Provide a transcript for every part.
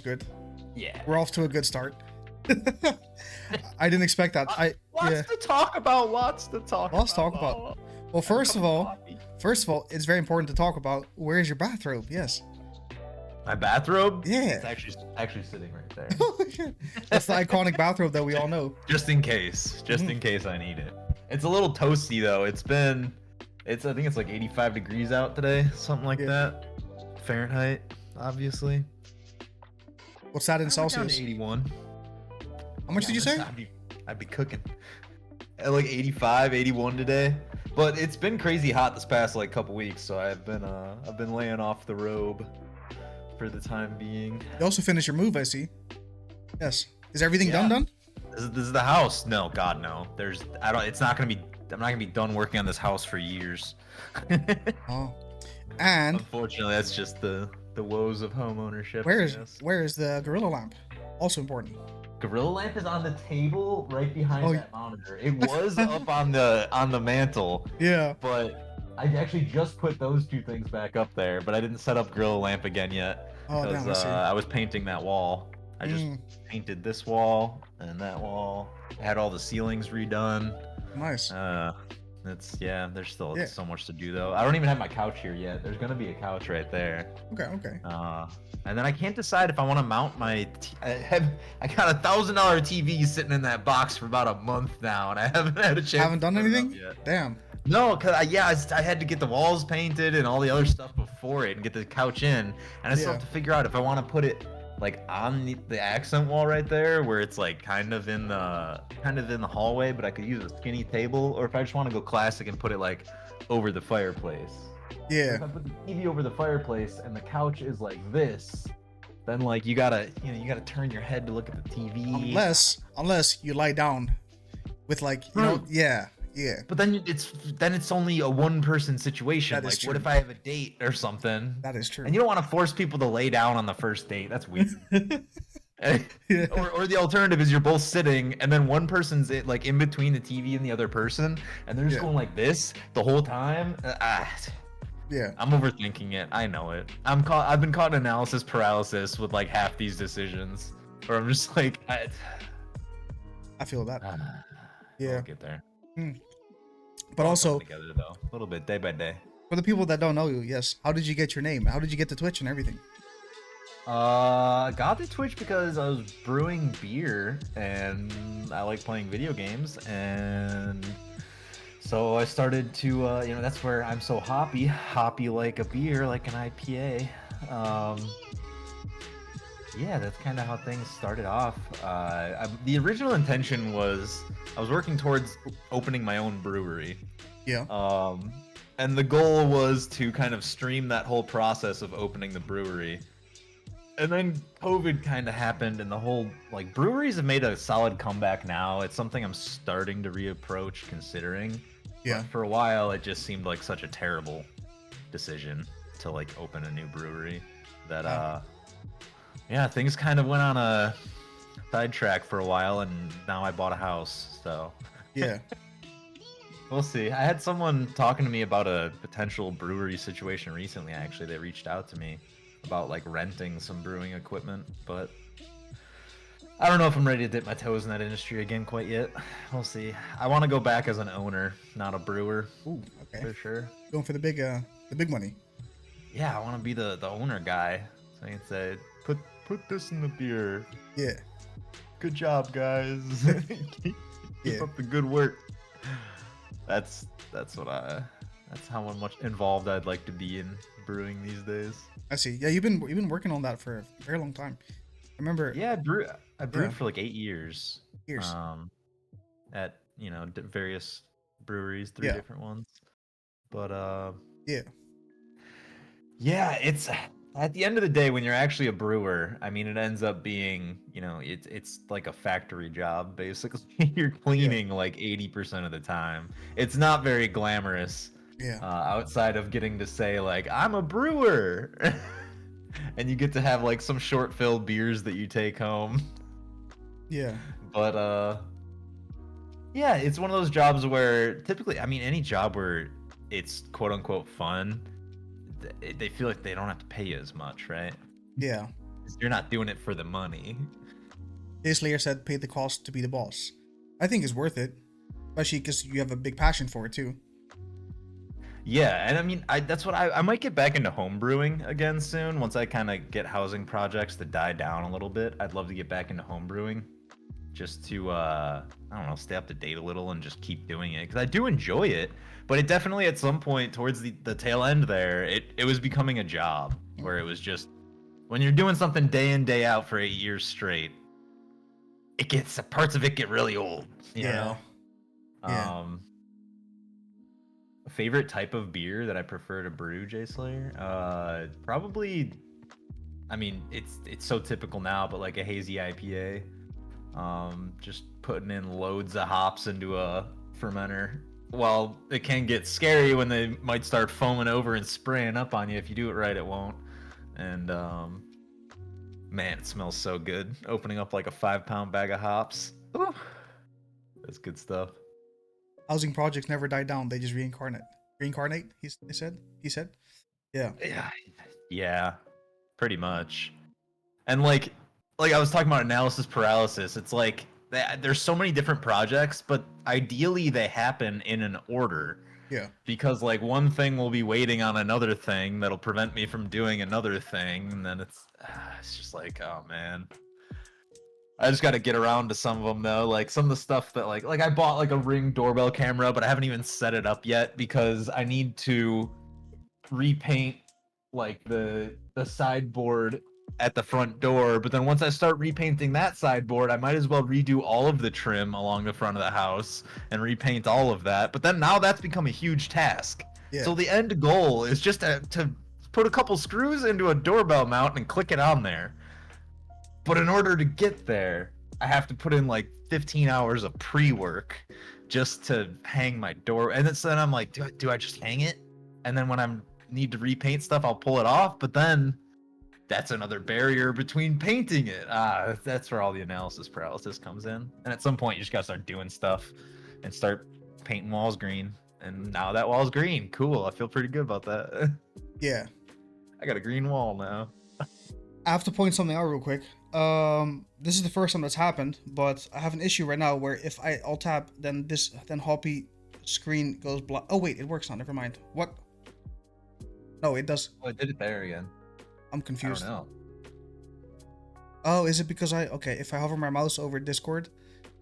good. Yeah. We're off to a good start. I didn't expect that. Lots to talk about. Lots to talk about. Well, first of all, it's very important to talk about where's your bathrobe. Yes. My bathrobe? Yeah. It's actually sitting right there. That's the iconic bathrobe that we all know. Just in case. Just in case I need it. It's a little toasty though. I think it's like 85 degrees out today, something like that. Fahrenheit, obviously. What's that in Celsius? Celsius? 81. How much did you say? I'd be cooking. At like 85, 81 today. But it's been crazy hot this past like couple weeks, so I've been laying off the robe for the time being. You also finished your move, I see. Yes. Is everything done? This is the house. No, God no. I'm not gonna be done working on this house for years. Oh. And unfortunately that's just the woes of home ownership. Where is the Gorilla lamp? Also important. Gorilla lamp is on the table right behind that monitor. It was up on the mantle. Yeah. But I actually just put those two things back up there, but I didn't set up Gorilla lamp again yet. Because I was painting that wall. I just painted this wall and that wall. I had all the ceilings redone. Nice. There's still so much to do though. I don't even have my couch here yet. There's gonna be a couch right there. Okay. And then I can't decide if I want to mount my. I got $1,000 TV sitting in that box for about a month now, and I haven't had a chance. Haven't done anything yet. Damn. No, cause I had to get the walls painted and all the other stuff before it, and get the couch in, and I still have to figure out if I want to put it like on the accent wall right there, where it's like kind of in the hallway, but I could use a skinny table, or if I just want to go classic and put it like over the fireplace. Yeah. If I put the TV over the fireplace and the couch is like this, then like you gotta turn your head to look at the TV. Unless you lie down with like yeah. But then it's only a one-person situation. Like, what if I have a date or something? That is true. And you don't want to force people to lay down on the first date. That's weird. Or the alternative is you're both sitting, and then one person's like in between the TV and the other person, and they're just going like this the whole time. Yeah. I'm overthinking it. I know it. I've been caught in analysis paralysis with like half these decisions, where I'm just like, I feel that. I'll get there. But also together though, a little bit day by day. For the people that don't know you, yes, how did you get your name? How did you get to Twitch and everything? Got to Twitch because I was brewing beer and I like playing video games, and so I started to that's where I'm so hoppy like a beer, like an IPA. Yeah, that's kind of how things started off. The original intention was I was working towards opening my own brewery. Yeah. And the goal was to kind of stream that whole process of opening the brewery. And then COVID kind of happened, and the whole, like, breweries have made a solid comeback now. It's something I'm starting to reapproach considering. Yeah. But for a while, it just seemed like such a terrible decision to, like, open a new brewery that, yeah, things kind of went on a sidetrack for a while, and now I bought a house, so. Yeah. We'll see. I had someone talking to me about a potential brewery situation recently, actually. They reached out to me about, like, renting some brewing equipment, but I don't know if I'm ready to dip my toes in that industry again quite yet. We'll see. I want to go back as an owner, not a brewer. Ooh, okay. For sure. Going for the big money. Yeah, I want to be the owner guy. So I can say, put this in the beer. Yeah. Good job, guys. Keep up the good work. That's how much involved I'd like to be in brewing these days. I see. Yeah, you've been working on that for a very long time. I remember. Yeah, I brewed for like 8 years. At various breweries, 3 different ones. But yeah, it's at the end of the day when you're actually a brewer, I mean, it ends up being, it's like a factory job basically. You're cleaning like 80% of the time. It's not very glamorous. Yeah. Outside of getting to say like I'm a brewer, and you get to have like some short-filled beers that you take home. Yeah. But yeah, it's one of those jobs where typically, I mean, any job where it's quote-unquote fun, they feel like they don't have to pay you as much, right? Yeah. You're not doing it for the money. Slayer said, "Pay the cost to be the boss." I think it's worth it, especially because you have a big passion for it too. Yeah, and I mean, that's what I might get back into home brewing again soon once I kind of get housing projects to die down a little bit. I'd love to get back into home brewing just to I don't know, stay up to date a little and just keep doing it because I do enjoy it. But it definitely at some point towards the tail end there, it was becoming a job where it was just when you're doing something day in day out for 8 years straight, it gets parts of it get really old. You Yeah. know. Yeah. Favorite type of beer that I prefer to brew, Jay Slayer? Probably. I mean, it's so typical now, but like a hazy IPA. Just putting in loads of hops into a fermenter. Well, it can get scary when they might start foaming over and spraying up on you. If you do it right, it won't. And man, it smells so good. Opening up like a 5-pound bag of hops. Ooh, that's good stuff. Housing projects never die down; they just reincarnate. Reincarnate. He said. He said. Yeah. Yeah, yeah, pretty much. And like I was talking about analysis paralysis, it's like there's so many different projects, but ideally they happen in an order Yeah. because like one thing will be waiting on another thing that'll prevent me from doing another thing, and then it's just like, oh man. I just got to get around to some of them though. Like some of the stuff that like I bought like a Ring doorbell camera, but I haven't even set it up yet because I need to repaint like the sideboard at the front door. But then once I start repainting that sideboard, I might as well redo all of the trim along the front of the house and repaint all of that. But then now that's become a huge task. Yeah. So the end goal is just to put a couple screws into a doorbell mount and click it on there. But in order to get there, I have to put in like 15 hours of pre-work just to hang my door. And then I'm like, do I just hang it? And then when I need to repaint stuff, I'll pull it off. But then that's another barrier between painting it. That's where all the analysis paralysis comes in. And at some point, you just gotta start doing stuff and start painting walls green. And now that wall's green. Cool. I feel pretty good about that. Yeah. I got a green wall now. I have to point something out real quick. This is the first time that's happened, but I have an issue right now where if I alt tab, then Hoppy screen goes black. Oh wait, it works now. Never mind. What? No, it does. Oh, I did it there again. I'm confused. I don't know. Oh, is it because okay, if I hover my mouse over Discord,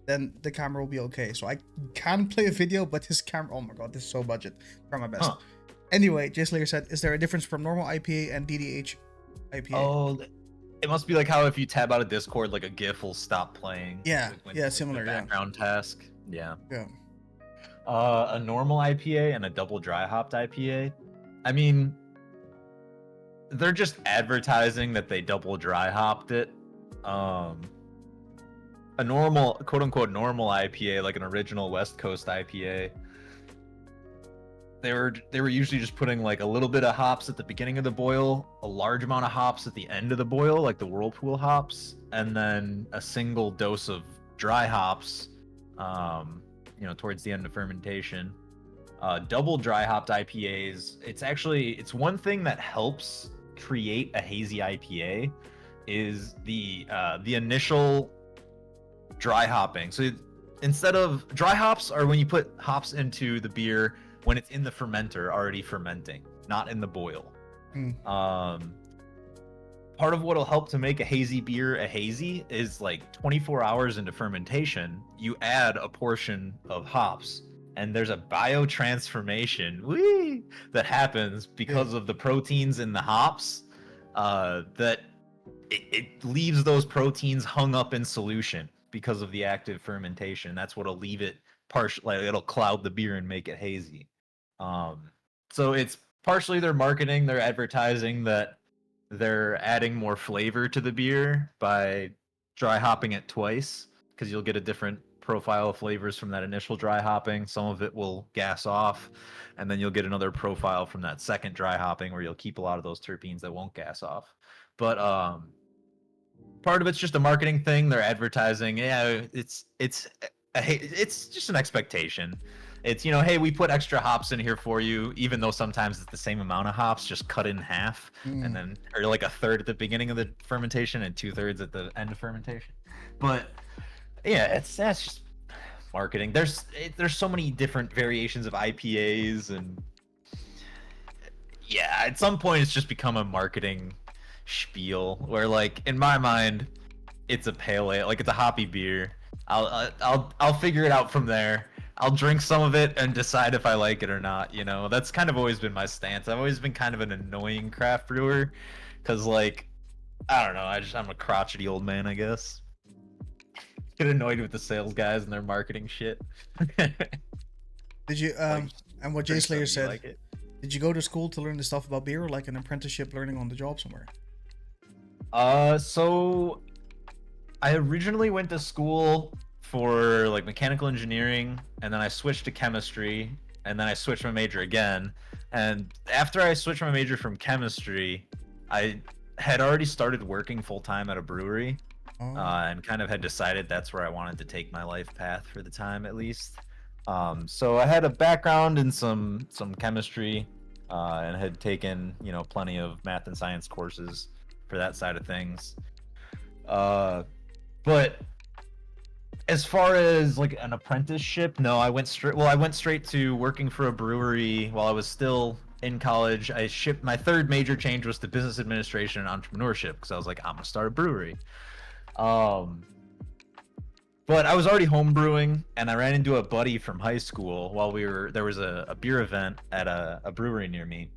then the camera will be okay. So I can play a video, but his camera, oh my god, this is so budget. Try my best. Huh. Anyway, Jay Slayer said, is there a difference from normal IPA and DDH IPA? Oh, it must be like how if you tab out of Discord, like a GIF will stop playing. Yeah, when yeah, the similar, yeah. background task. Yeah. Yeah. A normal IPA and a double dry hopped IPA. I mean, they're just advertising that they double dry hopped it. A normal, quote unquote, normal IPA, like an original West Coast IPA, they were usually just putting like a little bit of hops at the beginning of the boil, a large amount of hops at the end of the boil, like the Whirlpool hops, and then a single dose of dry hops, towards the end of fermentation. Double dry hopped IPAs, it's one thing that helps create a hazy IPA is the initial dry hopping. So instead of dry hops are when you put hops into the beer when it's in the fermenter already fermenting, not in the boil. Part of what'll help to make a hazy beer a hazy is like 24 hours into fermentation, you add a portion of hops, and there's a biotransformation that happens because of the proteins in the hops, that it leaves those proteins hung up in solution because of the active fermentation. That's what'll leave it it'll cloud the beer and make it hazy. So it's partially their marketing, their advertising that they're adding more flavor to the beer by dry hopping it twice, because you'll get a different profile of flavors from that initial dry hopping. Some of it will gas off, and then you'll get another profile from that second dry hopping where you'll keep a lot of those terpenes that won't gas off. But part of it's just a marketing thing. They're advertising, yeah, it's just an expectation. It's, you know, hey, we put extra hops in here for you, even though sometimes it's the same amount of hops, just cut in half, and Mm. then, or like a third at the beginning of the fermentation and 2/3 at the end of fermentation. But yeah, that's just marketing. There's so many different variations of IPAs, and yeah, at some point it's just become a marketing spiel where, like, in my mind, it's a pale ale, like it's a hoppy beer. I'll figure it out from there. I'll drink some of it and decide if I like it or not. You know, that's kind of always been my stance. I've always been kind of an annoying craft brewer, because, like, I don't know, I'm a crotchety old man, I guess. Get annoyed with the sales guys and their marketing shit. Did you Like, and what Jay drink Slayer something you said? like it. Did you go to school to learn the stuff about beer, or like an apprenticeship learning on the job somewhere? So I originally went to school for like mechanical engineering, and then I switched to chemistry, and then I switched my major again. And after I switched my major from chemistry, I had already started working full time at a brewery, Oh. and kind of had decided that's where I wanted to take my life path for the time, at least. So I had a background in some chemistry, and had taken, you know, plenty of math and science courses for that side of things. Uh, but as far as like an apprenticeship, no, I went straight to working for a brewery while I was still in college. My third major change was to business administration and entrepreneurship, because I was like, I'm gonna start a brewery. Um, but I was already home brewing, and I ran into a buddy from high school while there was a beer event at a brewery near me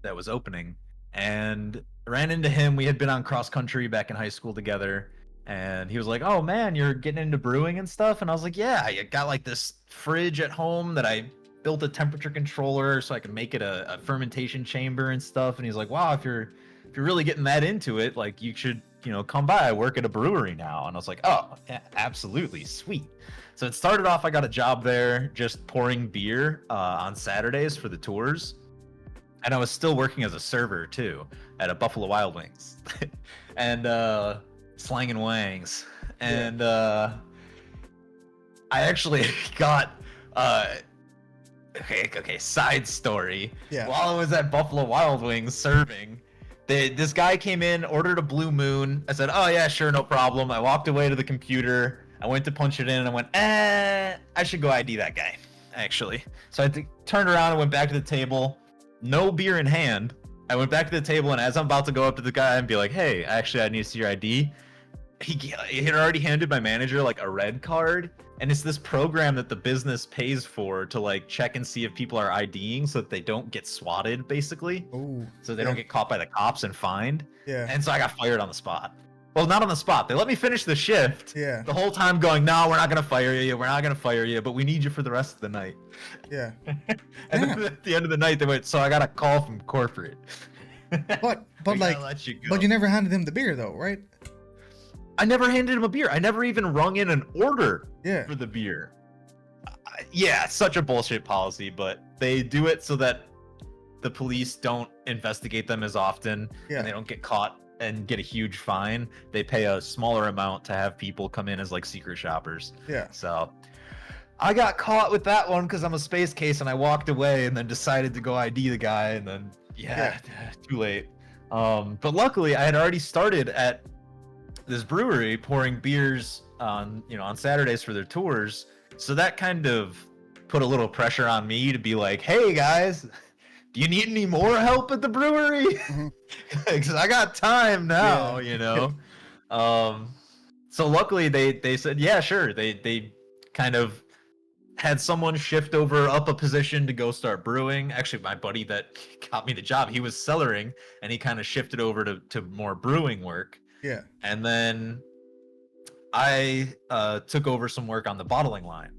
that was opening, and ran into him. We had been on cross country back in high school together, and he was like, "Oh man, you're getting into brewing and stuff." And I was like, "Yeah, I got like this fridge at home that I built a temperature controller so I can make it a fermentation chamber and stuff." And he's like, "Wow, if you're really getting that into it, like, you should, you know, come by. I work at a brewery now." And I was like, "Oh, yeah, absolutely, sweet." So it started off, I got a job there just pouring beer on Saturdays for the tours, and I was still working as a server too at a Buffalo Wild Wings, and slanging wangs. Yeah. And I actually got uh, okay, side story. Yeah. While I was at Buffalo Wild Wings serving, this guy came in, ordered a Blue Moon. I said, "Oh yeah, sure, no problem." I walked away to the computer. I went to punch it in, and I went, I should go ID that guy, actually. So turned around and went back to the table, no beer in hand. I went back to the table, and as I'm about to go up to the guy and be like, "Hey, actually, I need to see your ID," he had already handed my manager like a red card, and it's this program that the business pays for to like check and see if people are IDing so that they don't get swatted, basically, Oh. so they Yeah. don't get caught by the cops and fined. Yeah. And so I got fired on the spot. Well, not on the spot. They let me finish the shift. Yeah. The whole time going, "No, we're not gonna fire you. We're not gonna fire you, but we need you for the rest of the night." Yeah. And Damn. then at the end of the night, they went, "So I got a call from corporate." But We like, gotta let you go. but you never handed him the beer though, right? I never handed him a beer. I never even rung in an order Yeah. for the beer. Yeah, such a bullshit policy, but they do it so that the police don't investigate them as often, Yeah. and they don't get caught and get a huge fine. They pay a smaller amount to have people come in as like secret shoppers. Yeah. So I got caught with that one because I'm a space case, and I walked away and then decided to go ID the guy, and then too late. But luckily I had already started at this brewery pouring beers on Saturdays for their tours, so that kind of put a little pressure on me to be like, "Hey guys, do you need any more help at the brewery?" Mhm. Because I got time now, Yeah. you know. So luckily they said, "Yeah, sure." They kind of had someone shift over up a position to go start brewing. Actually, my buddy that got me the job, he was cellaring, and he kind of shifted over to more brewing work. Yeah. And then I took over some work on the bottling line.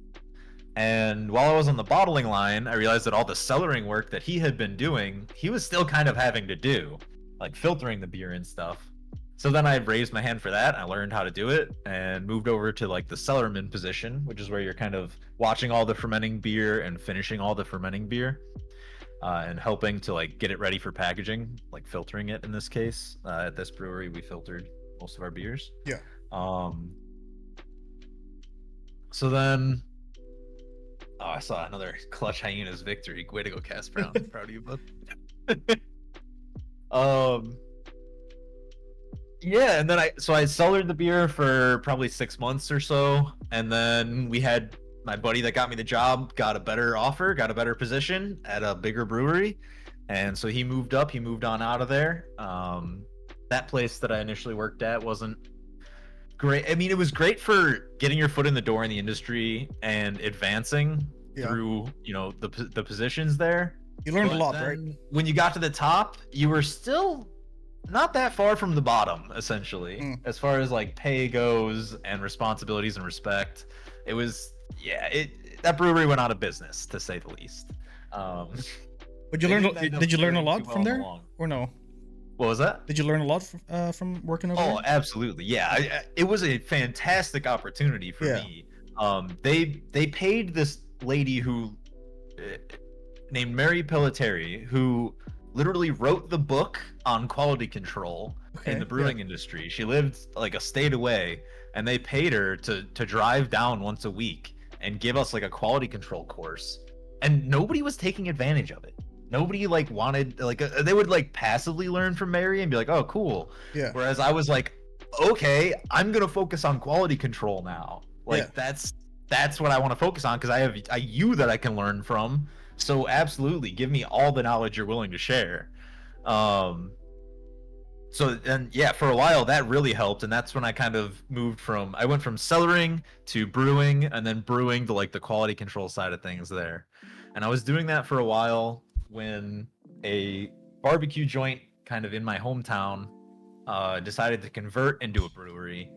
And while I was on the bottling line, I realized that all the cellaring work that he had been doing, he was still kind of having to do, like filtering the beer and stuff. So then I raised my hand for that. I learned how to do it and moved over to like the cellarman position, which is where you're kind of watching all the fermenting beer and finishing all the fermenting beer, and helping to like get it ready for packaging, like filtering it in this case. At this brewery, we filtered most of our beers. Yeah. So then Oh, I saw another clutch hyenas victory. Way to go, Cass Brown. Proud of you, bud. um, yeah, and then I cellared the beer for probably 6 months or so, and then we had my buddy that got me the job got a better offer, got a better position at a bigger brewery, and so he moved up. He moved on out of there. That place that I initially worked at wasn't great. I mean, it was great for getting your foot in the door in the industry and advancing through, the positions there. You learned a lot, right? When you got to the top, you were still not that far from the bottom, essentially, as far as like pay goes and responsibilities and respect. It was, that brewery went out of business, to say the least. But you learned? Did you learn a lot from there, or no? What was that? Did you learn a lot from working over there? Oh, absolutely. Yeah, it was a fantastic opportunity for me. They paid this lady who named Mary Pelletieri, who literally wrote the book on quality control in the brewing industry. She lived like a state away, and they paid her to drive down once a week and give us like a quality control course. And nobody was taking advantage of it. Nobody like wanted they would like passively learn from Mary and be like, oh, cool. Yeah. Whereas I was like, okay, I'm gonna focus on quality control now. Like that's what I want to focus on, because I have you that I can learn from. So absolutely, give me all the knowledge you're willing to share. So then for a while that really helped, and that's when I kind of I went from cellaring to brewing, and then brewing to like the quality control side of things there. And I was doing that for a while when a barbecue joint kind of in my hometown decided to convert into a brewery,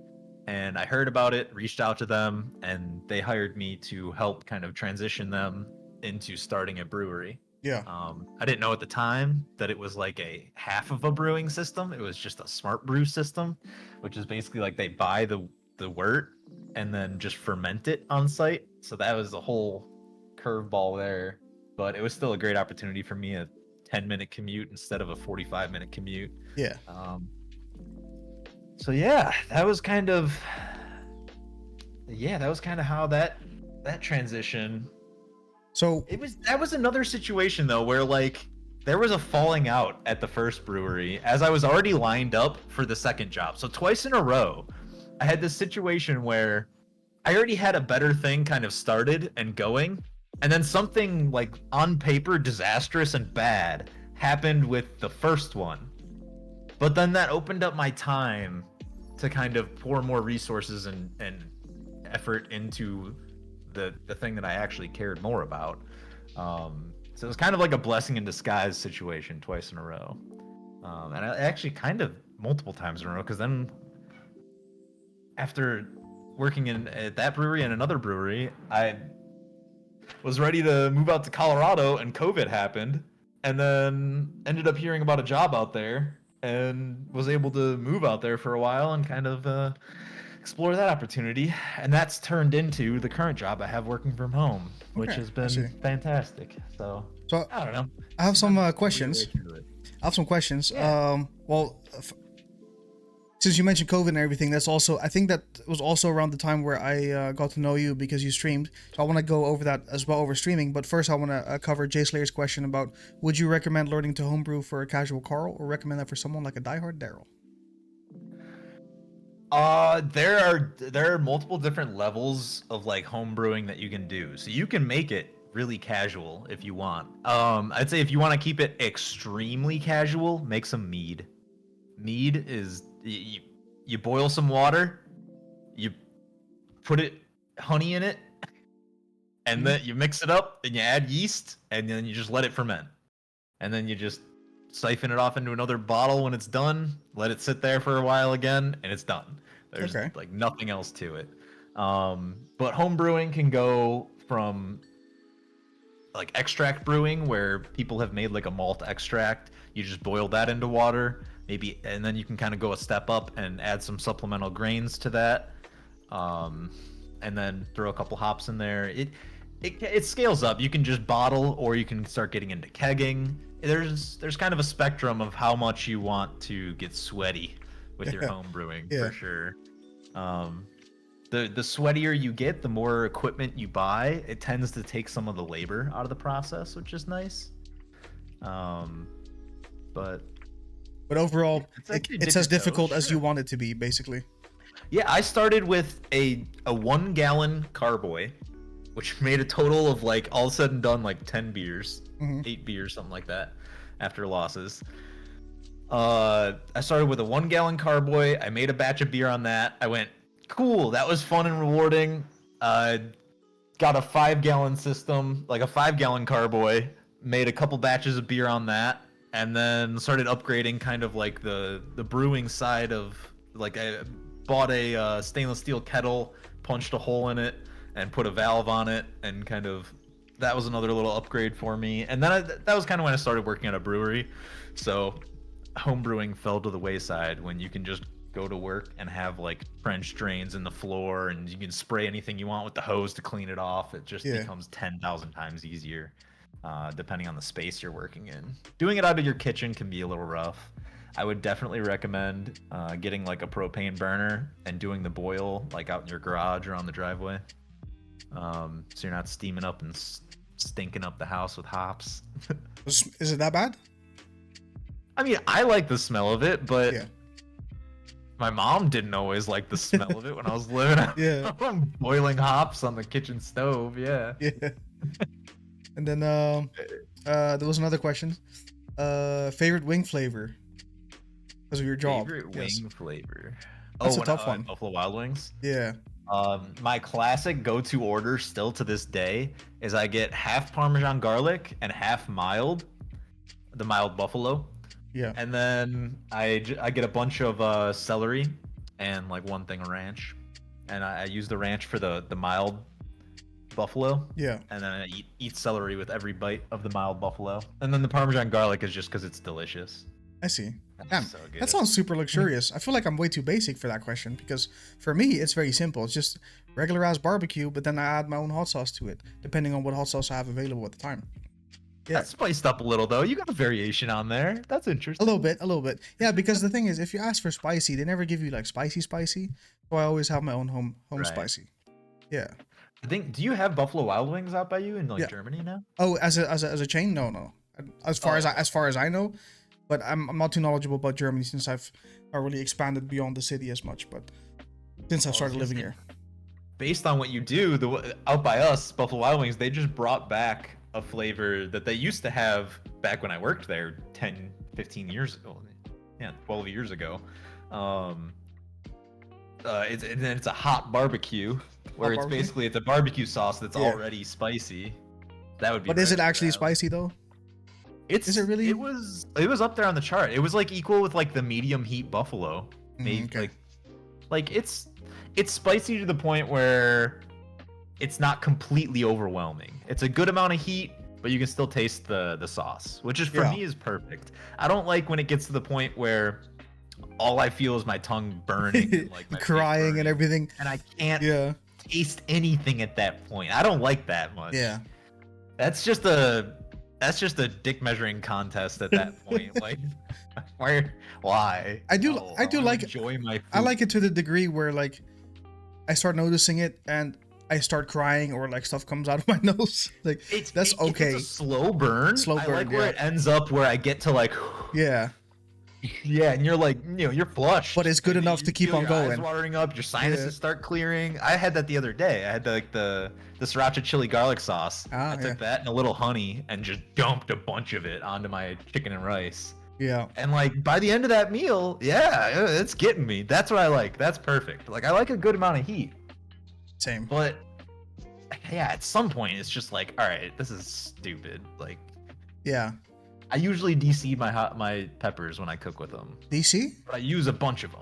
and I heard about it, reached out to them, and they hired me to help kind of transition them into starting a brewery. I didn't know at the time that it was like a half of a brewing system. It was just a smart brew system, which is basically like they buy the wort and then just ferment it on site. So that was the whole curveball there, but it was still a great opportunity for me, a 10-minute commute instead of a 45-minute commute. So that was kind of how that transition. So that was another situation though, where like there was a falling out at the first brewery as I was already lined up for the second job. So twice in a row, I had this situation where I already had a better thing kind of started and going, and then something like on paper disastrous and bad happened with the first one. But then that opened up my time to kind of pour more resources and effort into the thing that I actually cared more about. So it was kind of like a blessing in disguise situation twice in a row. And I actually kind of multiple times in a row, because then after working at that brewery and another brewery, I was ready to move out to Colorado, and COVID happened, and then ended up hearing about a job out there and was able to move out there for a while and kind of explore that opportunity. And that's turned into the current job I have working from home, which has been fantastic. So I don't know. I have some questions. Yeah. Since you mentioned COVID and everything, I think that was also around the time where I got to know you because you streamed. So I want to go over that as well over streaming. But first, I want to cover Jay Slayer's question about: would you recommend learning to homebrew for a casual Carl, or recommend that for someone like a diehard Daryl? There are multiple different levels of like home brewing that you can do. So you can make it really casual if you want. I'd say if you want to keep it extremely casual, make some mead. Mead is you boil some water, you put honey in it, and then you mix it up, and you add yeast, and then you just let it ferment. And then you just siphon it off into another bottle when it's done, let it sit there for a while again, and it's done. There's like nothing else to it. But home brewing can go from like extract brewing, where people have made like a malt extract. You just boil that into water, maybe, and then you can kind of go a step up and add some supplemental grains to that, and then throw a couple hops in there. It scales up. You can just bottle, or you can start getting into kegging. There's kind of a spectrum of how much you want to get sweaty with your home brewing, for sure. the sweatier you get, the more equipment you buy. It tends to take some of the labor out of the process, which is nice. But overall, it's actually it's dip as your toes, difficult as you sure. want it to be, basically. Yeah, I started with a 1 gallon carboy, which made a total of like all said and done like 10 beers, Hmm. 8 beers, something like that, after losses. I started with a 1 gallon carboy. I made a batch of beer on that. I went, cool, that was fun and rewarding. Got a 5 gallon system, like a 5 gallon carboy. Made a couple batches of beer on that, and then started upgrading kind of like the brewing side of like I bought a stainless steel kettle, punched a hole in it, and put a valve on it, and kind of that was another little upgrade for me. And then that was kind of when I started working at a brewery, so home brewing fell to the wayside when you can just go to work and have like French drains in the floor and you can spray anything you want with the hose to clean it off. It just Yeah. becomes 10,000 times easier, depending on the space you're working in. Doing it out of your kitchen can be a little rough. I would definitely recommend getting like a propane burner and doing the boil like out in your garage or on the driveway, so you're not steaming up and stinking up the house with hops. Is it that bad? I mean, I like the smell of it, but Yeah. my mom didn't always like the smell of it when I was living at Yeah. home, boiling hops on the kitchen stove. Yeah. Yeah. And then there was another question. Favorite wing flavor because of your job. Favorite Yes. wing flavor? That's a tough one. Buffalo Wild Wings. Yeah. My classic go-to order still to this day is I get half Parmesan garlic and half mild, the mild buffalo. Yeah. And then I get a bunch of celery and like one thing of ranch. And I use the ranch for the mild buffalo. Yeah. And then I eat celery with every bite of the mild buffalo. And then the Parmesan garlic is just because it's delicious. I see. That's Damn, so good. that sounds super luxurious. I feel like I'm way too basic for that question because for me, it's very simple. It's just regular ass barbecue, but then I add my own hot sauce to it, depending on what hot sauce I have available at the time. Yeah. That's spiced up a little though. You got a variation on there. That's A interesting. little bit. Yeah, because the thing is, if you ask for spicy, they never give you like spicy. So I always have my own home Right. spicy. Yeah. I think. Do you have Buffalo Wild Wings out by you in like Yeah. Germany now? Oh, as a chain? No. As far as I know, but I'm not too knowledgeable about Germany since I've not really expanded beyond the city as much. But since I've started living here. Based on what you do, out by us, Buffalo Wild Wings, they just brought back a flavor that they used to have back when I worked there 10, 15 years ago. Yeah, 12 years ago. It's a hot barbecue where it's barbecue? basically it's a barbecue sauce that's Yeah. already spicy. That would be. But is it right up actually your alley. spicy though? Is it really? It was up there on the chart. It was like equal with like the medium heat buffalo. Maybe okay. like it's spicy to the point where it's not completely overwhelming. It's a good amount of heat, but you can still taste the sauce, which is for Yeah. me is perfect. I don't like when it gets to the point where all I feel is my tongue burning, and, like my face Crying and burning, everything. and I can't Yeah. taste anything at that point. I don't like that much. Yeah. That's just a dick measuring contest at that point. Like, why? I do No, like wanna it. enjoy my food. I like it to the degree where like I start noticing it and I start crying or like stuff comes out of my nose. Like that's If okay. it's a slow burn. Slow I burn, like where yeah. it ends up where I get to like Yeah. yeah, and you're like, you're flushed. But it's good And enough you to keep feel on your eyes going. watering up, your sinuses Yeah. start clearing. I had that the other day. I had the sriracha chili garlic sauce. Ah, I took yeah. that and a little honey and just dumped a bunch of it onto my chicken and rice. Yeah. And like by the end of that meal, yeah, it's getting me. That's what I like. That's perfect. Like I like a good amount of heat. Same. But yeah, at some point it's just like, all right, this is stupid. Like Yeah. I usually deseed my peppers when I cook with them, DC? but I use a bunch of them.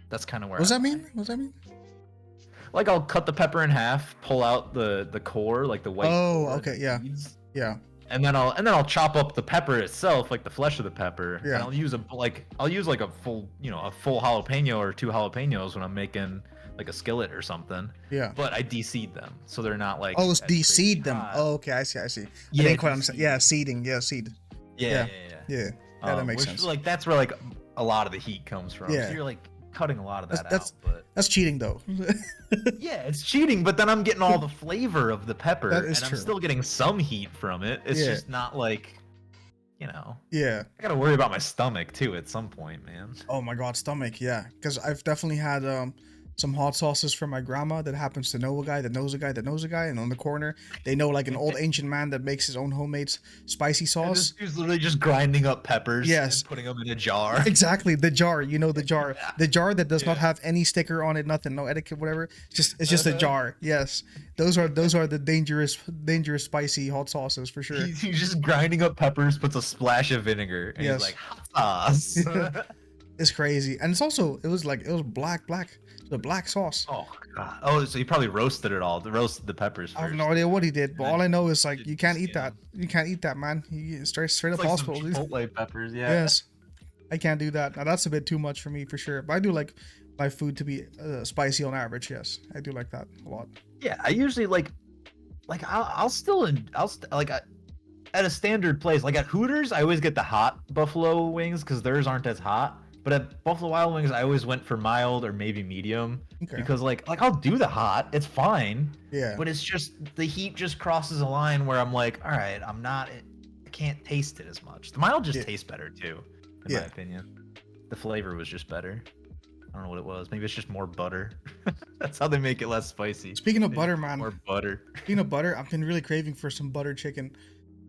That's kind of where. What does I that mean? lie. What does that mean? Like I'll cut the pepper in half, pull out the core, like the white. Oh, core, okay, the yeah. seeds, Yeah. and then I'll chop up the pepper itself, like the flesh of the pepper. Yeah. And I'll use a full jalapeno or 2 jalapenos when I'm making like a skillet or something. Yeah. But I deseed them, so they're not like. Oh, it's as crazy de-seed them. hot. Oh, okay. I see. I Yeah, didn't quite understand. de-seed. Yeah, seeding. Yeah, seed. Yeah. Yeah, that makes which, sense. Like that's where like a lot of the heat comes from. Yeah. So you're like cutting a lot of That's that that's out, but that's cheating though. yeah, it's cheating, but then I'm getting all the flavor of the That pepper, is and I'm true. still getting some heat from it. It's Yeah, just not like, you know, yeah. I gotta worry about my stomach too at some point, man. Oh my god, stomach, yeah. Because I've definitely had some hot sauces from my grandma that happens to know a guy that knows a guy that knows a guy, and on the corner they know like an old ancient man that makes his own homemade spicy And this sauce. dude's literally just grinding up peppers Yes, and putting them in a jar. exactly. The jar, you know, Yeah. the jar that does not Yeah. have any sticker on it, nothing, no etiquette, whatever. It's just a Uh-huh. jar. Yes, those are the dangerous spicy hot sauces for sure. He's just grinding up peppers, puts a splash of vinegar, and he's Yes. like, hot sauce. It's crazy, and it was like it was black, the black sauce. Oh god. Oh, so he probably roasted it all. Roasted the peppers I have first. no idea what he did, but And all then I know is like did you can't eat skin that. 'em. You can't eat that, man. You straight It's up like some hospital, dude. Chipotle peppers, yeah. Yes, I can't do that. Now that's a bit too much for me for sure. But I do like my food to be spicy on average. Yes, I do like that a lot. Yeah, I usually like I'll still at a standard place like at Hooters. I always get the hot buffalo wings because theirs aren't as hot. But at Buffalo Wild Wings, I always went for mild or maybe medium Okay. because like I'll do the hot, it's fine. Yeah. But it's just the heat just crosses a line where I'm like, all right, I can't taste it as much. The mild just Yeah. tastes better too, in Yeah. my opinion. The flavor was just better. I don't know what it was. Maybe it's just more butter. That's how they make it less spicy. Speaking of They butter, just put man. More butter. Speaking of butter, I've been really craving for some butter chicken,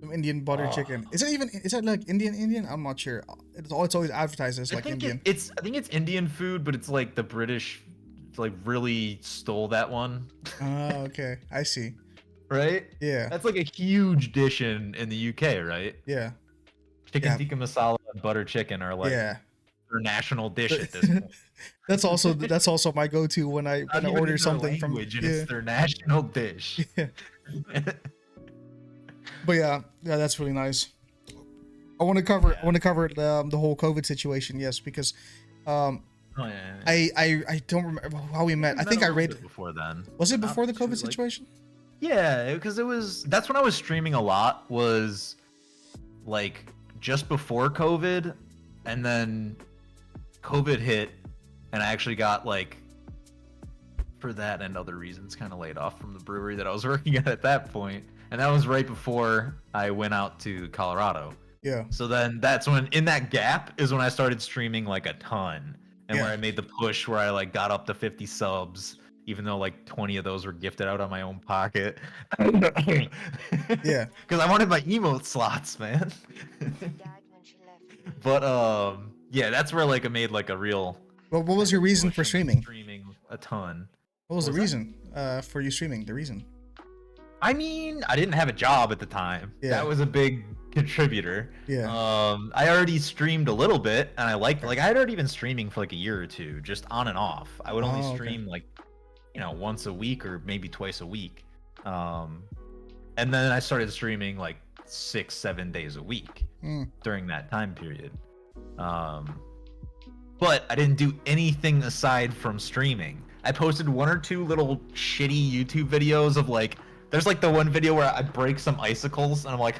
some Indian butter Oh. chicken. Is that like Indian? I'm not sure. It's always advertised as like Indian. I think it's Indian food, but it's like the British like really stole that one. Oh, okay. I see. Right? Yeah. That's like a huge dish in the UK, right? Yeah. Chicken Yeah. tikka masala and butter chicken are like Yeah. their national dish at this point. That's also my go-to when I Not even order in their something from language, and it's their national dish. yeah. But yeah, that's really nice. I want to cover the whole COVID situation, yes, because Oh yeah. I don't remember how we met. I think I read. before then. Was it Not before the too, COVID like- situation? Yeah, because that's when I was streaming a lot, was like just before COVID, and then COVID hit, and I actually got like, for that and other reasons, kind of laid off from the brewery that I was working at that point, and that was right before I went out to Colorado. Yeah. So then that's when, in that gap, is when I started streaming like a ton, and Yeah. where I made the push where I like got up to 50 subs, even though like 20 of those were gifted out of my own pocket. Yeah. Because I wanted my emote slots, man. But yeah, that's where like I made like a real. Well, what was your reason for push into streaming? Streaming a ton. What was the What was reason for you streaming? The reason? I mean, I didn't have a job at the time. Yeah. That was a big contributor. Yeah. I already streamed a little bit, and I liked like I had already been streaming for like a year or two, just on and off. I would only Oh, okay. stream like, once a week or maybe twice a week. And then I started streaming like 6-7 days a week Mm. during that time period. But I didn't do anything aside from streaming. I posted one or two little shitty YouTube videos of like, there's like the one video where I break some icicles, and I'm like,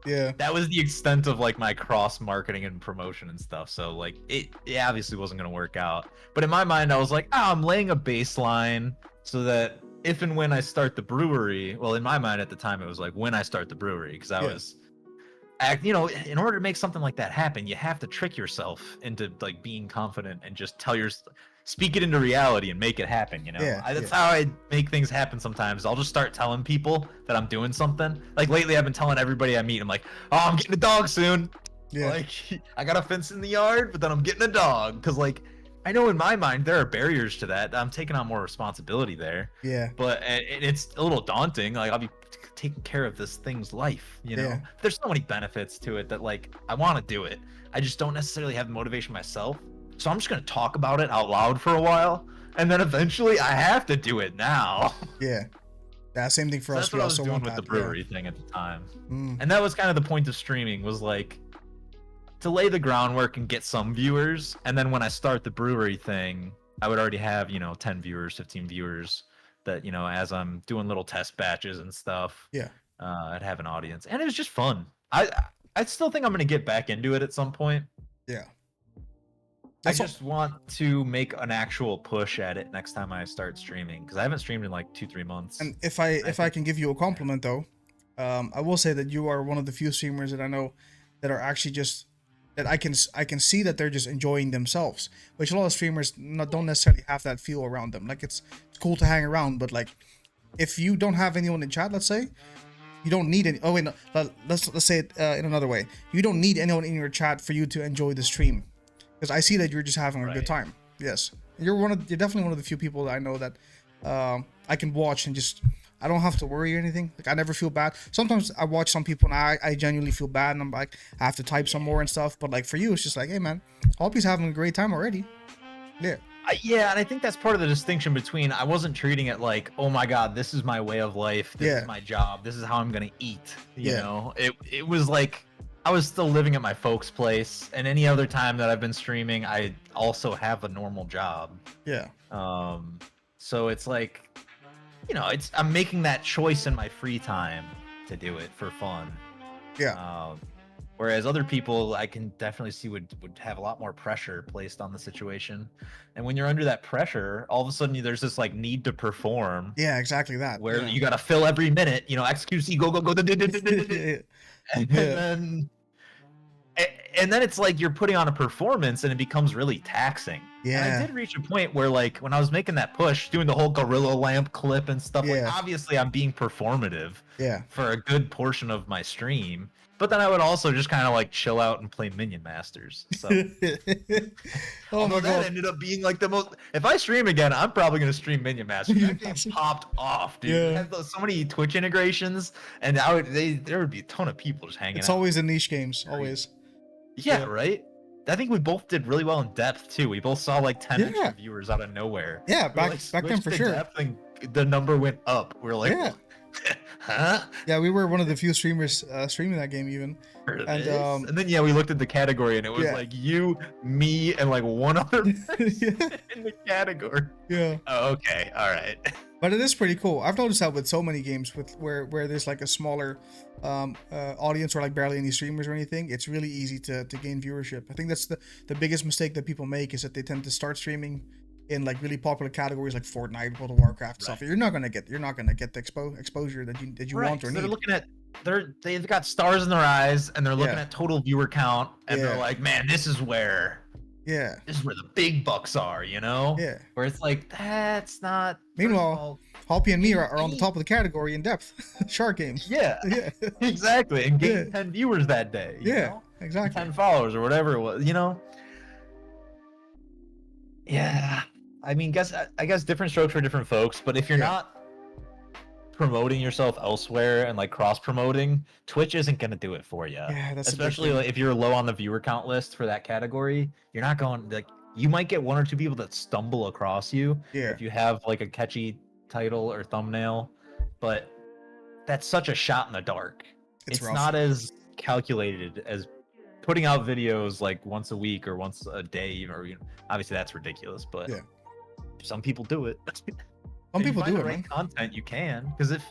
Yeah. that was the extent of like my cross marketing and promotion and stuff. So like it obviously wasn't gonna work out. But in my mind, I was like, I'm laying a baseline so that if and when I start the brewery, well, in my mind at the time, it was like when I start the brewery, because I Yeah. was, in order to make something like that happen, you have to trick yourself into like being confident and just speak it into reality and make it happen. Yeah, That's how I make things happen sometimes. I'll just start telling people that I'm doing something. Like lately, I've been telling everybody I meet, I'm like, oh, I'm getting a dog soon. Yeah. Like, I got a fence in the yard, but then I'm getting a dog. Because, like, I know in my mind there are barriers to that. I'm taking on more responsibility there. Yeah. But it's a little daunting. Like, I'll be taking care of this thing's life, Yeah. There's so many benefits to it that, like, I want to do it. I just don't necessarily have the motivation myself. So I'm just going to talk about it out loud for a while. And then eventually I have to do it now. Yeah. Yeah. Same thing for So us. that's We what I was also doing want with that. the brewery thing at the time. Yeah. Mm. And that was kind of the point of streaming, was like to lay the groundwork and get some viewers. And then when I start the brewery thing, I would already have, 10 viewers, 15 viewers that, as I'm doing little test batches and stuff, Yeah. I'd have an audience. And it was just fun. I still think I'm going to get back into it at some point. Yeah. I That's all. just want to make an actual push at it next time I start streaming because I haven't streamed in like 2-3 months. And if I I think can give you a compliment though, I will say that you are one of the few streamers that I know that are actually just that I can see that they're just enjoying themselves, which a lot of streamers don't necessarily have that feel around them. Like it's cool to hang around, but like if you don't have anyone in chat, let's say, you don't need any. Oh wait, no, let's say it in another way. You don't need anyone in your chat for you to enjoy the stream, because I see that you're just having a good Right. time. Yes, you're definitely one of the few people that I know that I can watch and just I don't have to worry or anything. Like I never feel bad. Sometimes I watch some people and I genuinely feel bad and I'm like I have to type some more and stuff. But like for you, it's just like, hey man, Hoppy's having a great time already. Yeah, Yeah, and I think that's part of the distinction between I wasn't treating it like, oh my god, this is my way of life, this Yeah. is my job, this is how I'm gonna eat. You Yeah. know, it was like I was still living at my folks' place, and any other time that I've been streaming, I also have a normal job. yeah, So it's like, you know, I'm making that choice in my free time to do it for fun. yeah, Whereas other people, I can definitely see would have a lot more pressure placed on the situation, and when you're under that pressure, all of a sudden there's this like need to perform yeah. Exactly that. where Yeah. you got to fill every minute. You know, XQC, go go go, and Yeah. then and then it's like you're putting on a performance, and it becomes really taxing. And Yeah. I did reach a point where, like, when I was making that push, doing the whole gorilla lamp clip and stuff, like Yeah. obviously I'm being performative Yeah. for a good portion of my stream. But then I would also just kind of like chill out and play Minion Masters. So Oh although my that god. ended up being like the most. If I stream again, I'm probably gonna stream Minion Masters. Minion That game Masters. popped off, dude. Yeah. It had so many Twitch integrations, and there would be a ton of people just hanging It's out. always the niche games. Always. Yeah, Yeah. right. I think we both did really well in depth too. We both saw like 10 Yeah. extra viewers out of nowhere. Yeah, We, back like, back then switched for to sure. depth and the number went up. We're like, Yeah. huh? Yeah, we were one of the few streamers streaming that game even. Heard of And, this? And then yeah, we looked at the category and it was Yeah. like you, me, and like one other person Yeah. in the category. Yeah. Oh, okay, all right. But it is pretty cool. I've noticed that with so many games with where there's like a smaller audience or like barely any streamers or anything, it's really easy to gain viewership. I think that's the biggest mistake that people make is that they tend to start streaming in like really popular categories like Fortnite, World of Warcraft stuff. You're not gonna get the exposure that you Right, want or so need. they're looking at they've got stars in their eyes and they're looking Yeah. at total viewer count and Yeah. they're like, man, this is where Yeah. the big bucks are, you know? Yeah. Where it's like that's not. first of Meanwhile, all, Hoppy and me are on the top of the category in depth. Shark games. yeah, Yeah. exactly, and getting Yeah. 10 viewers that day. You Yeah. know? Exactly. 10 followers or whatever it was, you know. Yeah, I mean, I guess different strokes for different folks, but if you're Yeah. not promoting yourself elsewhere and like cross promoting, Twitch isn't gonna do it for you. Yeah, that's the big Especially thing. like, if you're low on the viewer count list for that category, you're not going like you might get one or two people that stumble across you Yeah. if you have like a catchy title or thumbnail, but that's such a shot in the dark. It's It's rough. not as calculated as putting out videos like once a week or once a day, or obviously that's ridiculous, but Yeah. some people do it. Some If you people find do the it, right man. content, you can, because if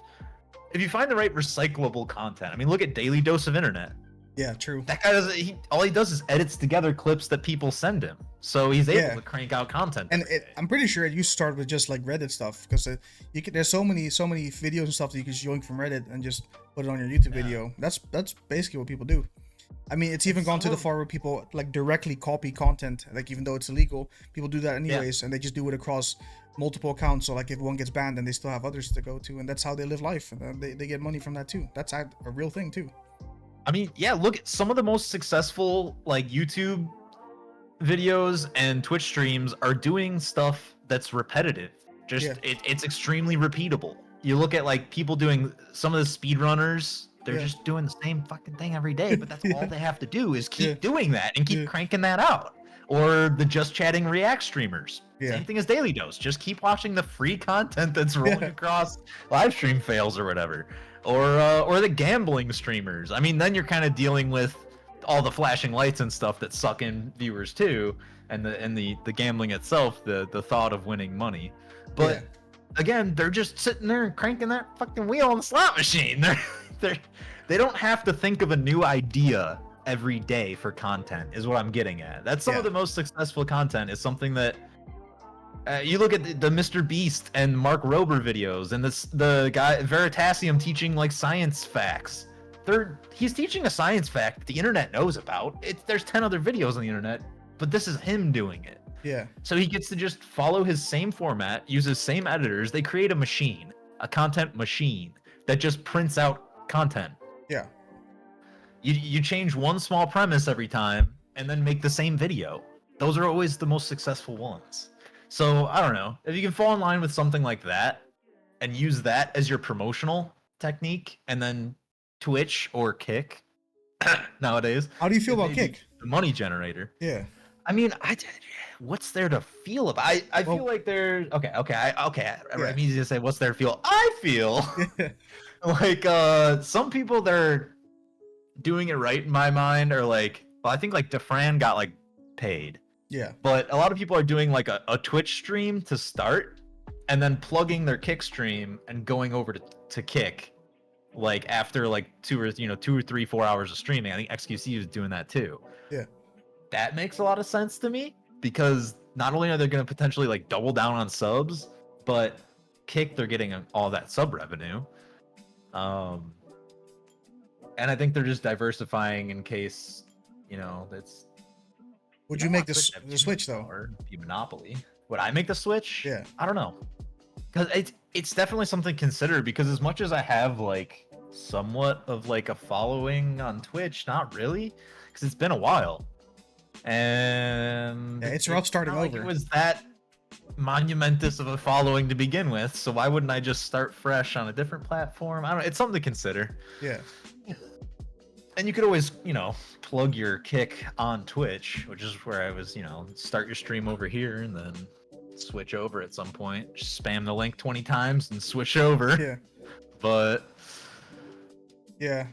you find the right recyclable content, I mean, look at Daily Dose of Internet. Yeah, true. That guy all he does is edits together clips that people send him, so he's able Yeah. to crank out content. And every day. I'm pretty sure it used to start with just like Reddit stuff because there's so many videos and stuff that you can just yoink from Reddit and just put it on your YouTube Yeah. video. That's basically what people do. I mean, it's even It's gone to the some of- far where people like directly copy content, like even though it's illegal, people do that anyways, and they just do it across multiple accounts. So like if one gets banned, then they still have others to go to, and that's how they live life, and they get money from that too. That's a real thing too. I mean, yeah, look at some of the most successful like YouTube videos and Twitch streams are doing stuff that's repetitive. Just Yeah. it's extremely repeatable. You look at like people doing some of the speedrunners, they're Yeah. just doing the same fucking thing every day, but that's all Yeah. they have to do is keep Yeah. doing that and keep Yeah. cranking that out. Or the Just Chatting React streamers. Yeah. Same thing as Daily Dose. Just keep watching the free content that's rolling Yeah. across live stream fails or whatever. Or the gambling streamers. I mean, then you're kind of dealing with all the flashing lights and stuff that suck in viewers too, and the gambling itself, the thought of winning money. But Yeah. again, they're just sitting there cranking that fucking wheel on the slot machine. They don't have to think of a new idea every day for content is what I'm getting at. That's some Yeah. of the most successful content is something that you look at the Mr. Beast and Mark Rober videos and the guy Veritasium teaching like science facts. He's teaching a science fact that the internet knows about. There's 10 other videos on the internet, but this is him doing it. Yeah. So he gets to just follow his same format, use his same editors. They create a machine, a content machine that just prints out content. Yeah. You change one small premise every time and then make the same video. Those are always the most successful ones. So I don't know, if you can fall in line with something like that and use that as your promotional technique, and then Twitch or Kick nowadays. How do you feel is about maybe Kick? the money generator. Yeah. I mean, what's there to feel about? I feel like there's okay. I'm easy to say. What's there to feel? I feel like some people they're doing it right in my mind, or like, well, I think like DeFran got like paid. Yeah. But a lot of people are doing like a Twitch stream to start, and then plugging their Kick stream and going over to Kick, like after like 2 or 3, 4 hours of streaming. I think XQC is doing that too. Yeah. That makes a lot of sense to me, because not only are they going to potentially like double down on subs, but Kick, they're getting all that sub revenue. And I think they're just diversifying in case, that's. Would you make the switch though? Or be Monopoly? Would I make the switch? Yeah. I don't know, because it's definitely something to consider. Because as much as I have like somewhat of like a following on Twitch, not really, because it's been a while, and Yeah, it's rough starting not like over. it was that monumentous of a following to begin with, so why wouldn't I just start fresh on a different platform? I don't know. It's something to consider. Yeah. And you could always, plug your Kick on Twitch, which is where I was, start your stream over here and then switch over at some point. Just spam the link 20 times and switch over. Yeah. But Yeah.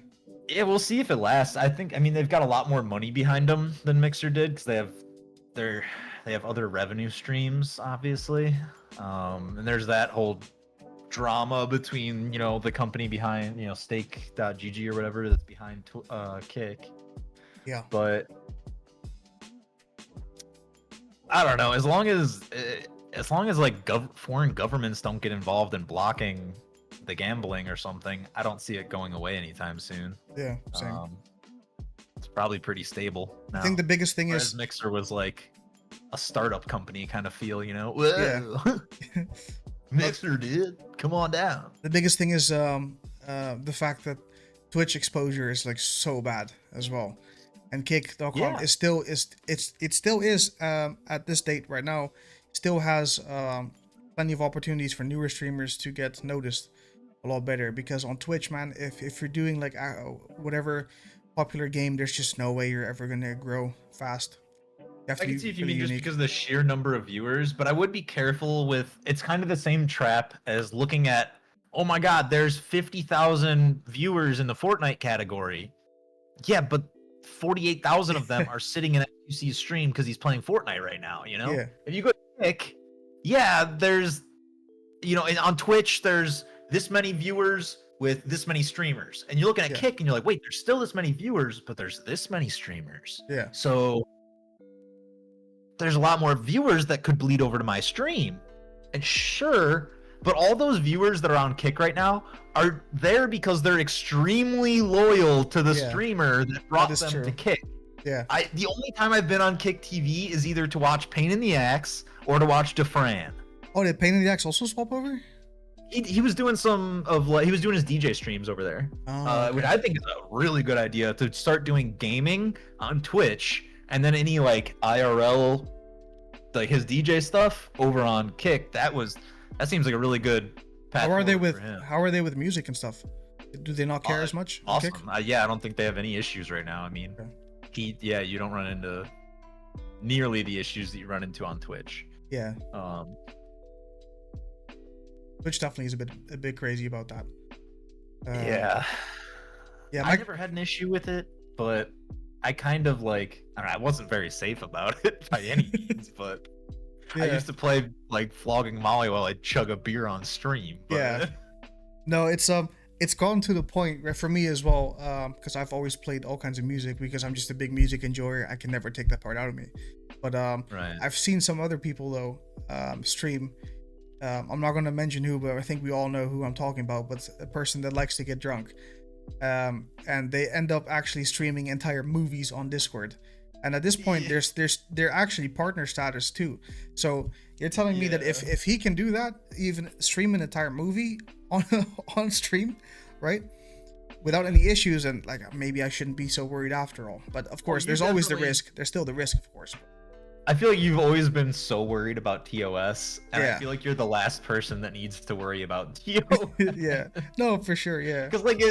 yeah, we'll see if it lasts. I mean, they've got a lot more money behind them than Mixer did, because they have other revenue streams, obviously. And there's that whole drama between the company behind stake.gg or whatever that's behind Kick. Yeah. But I don't know, as long as like foreign governments don't get involved in blocking the gambling or something, I don't see it going away anytime soon. Yeah. Same. It's probably pretty stable now. I think the biggest thing Whereas is Mixer was like a startup company kind of feel, Yeah. Mixer, dude, come on down. the biggest thing is the fact that Twitch exposure is like so bad as well, and Kick.com Yeah. is still at this date right now still has plenty of opportunities for newer streamers to get noticed a lot better, because on Twitch, man, if you're doing like whatever popular game, there's just no way you're ever gonna grow fast. You have to I can be see if you really mean just unique. because of the sheer number of viewers, but I would be careful with. It's kind of the same trap as looking at, oh my god, there's 50,000 viewers in the Fortnite category. Yeah, but 48,000 of them are sitting in XQC's stream because he's playing Fortnite right now. Yeah. If you go to Kick, yeah, there's, and on Twitch there's this many viewers with this many streamers, and you're looking at Yeah. Kick and you're like, wait, there's still this many viewers, but there's this many streamers. Yeah. So there's a lot more viewers that could bleed over to my stream. And sure, but all those viewers that are on Kick right now are there because they're extremely loyal to the Yeah. streamer that brought is them true. to Kick. Yeah. The only time I've been on Kick TV is either to watch Pain in the Axe or to watch DeFran. Oh, did Pain in the Axe also swap over? He was doing he was doing his DJ streams over there. Oh, Which I think is a really good idea, to start doing gaming on Twitch, and then any like IRL, like his DJ stuff over on Kick. That seems like a really good path How are they forward with for him. how are they with music and stuff? Do they not care as much? on Awesome. Kick? Yeah, I don't think they have any issues right now. I mean, you don't run into nearly the issues that you run into on Twitch. Yeah. Um, Twitch definitely is a bit crazy about that. yeah. Yeah. I never had an issue with it, but I kind of like, I don't know, I wasn't very safe about it by any means, but I Yeah. used to play like flogging Molly while I chug a beer on stream. But... Yeah. No, it's it's gone to the point where for me as well, because I've always played all kinds of music because I'm just a big music enjoyer. I can never take that part out of me. But Right. I've seen some other people though stream. I'm not going to mention who, but I think we all know who I'm talking about. But a person that likes to get drunk, and they end up actually streaming entire movies on Discord. And at this point, they're actually partner status too. So you're telling me that if he can do that, even stream an entire movie on on stream, right, without any issues, and like maybe I shouldn't be so worried after all. But of course, you there's always the definitely- risk. There's still the risk, of course. I feel like you've always been so worried about TOS, and Yeah. I feel like you're the last person that needs to worry about TOS. Yeah, no, for sure, yeah, Because like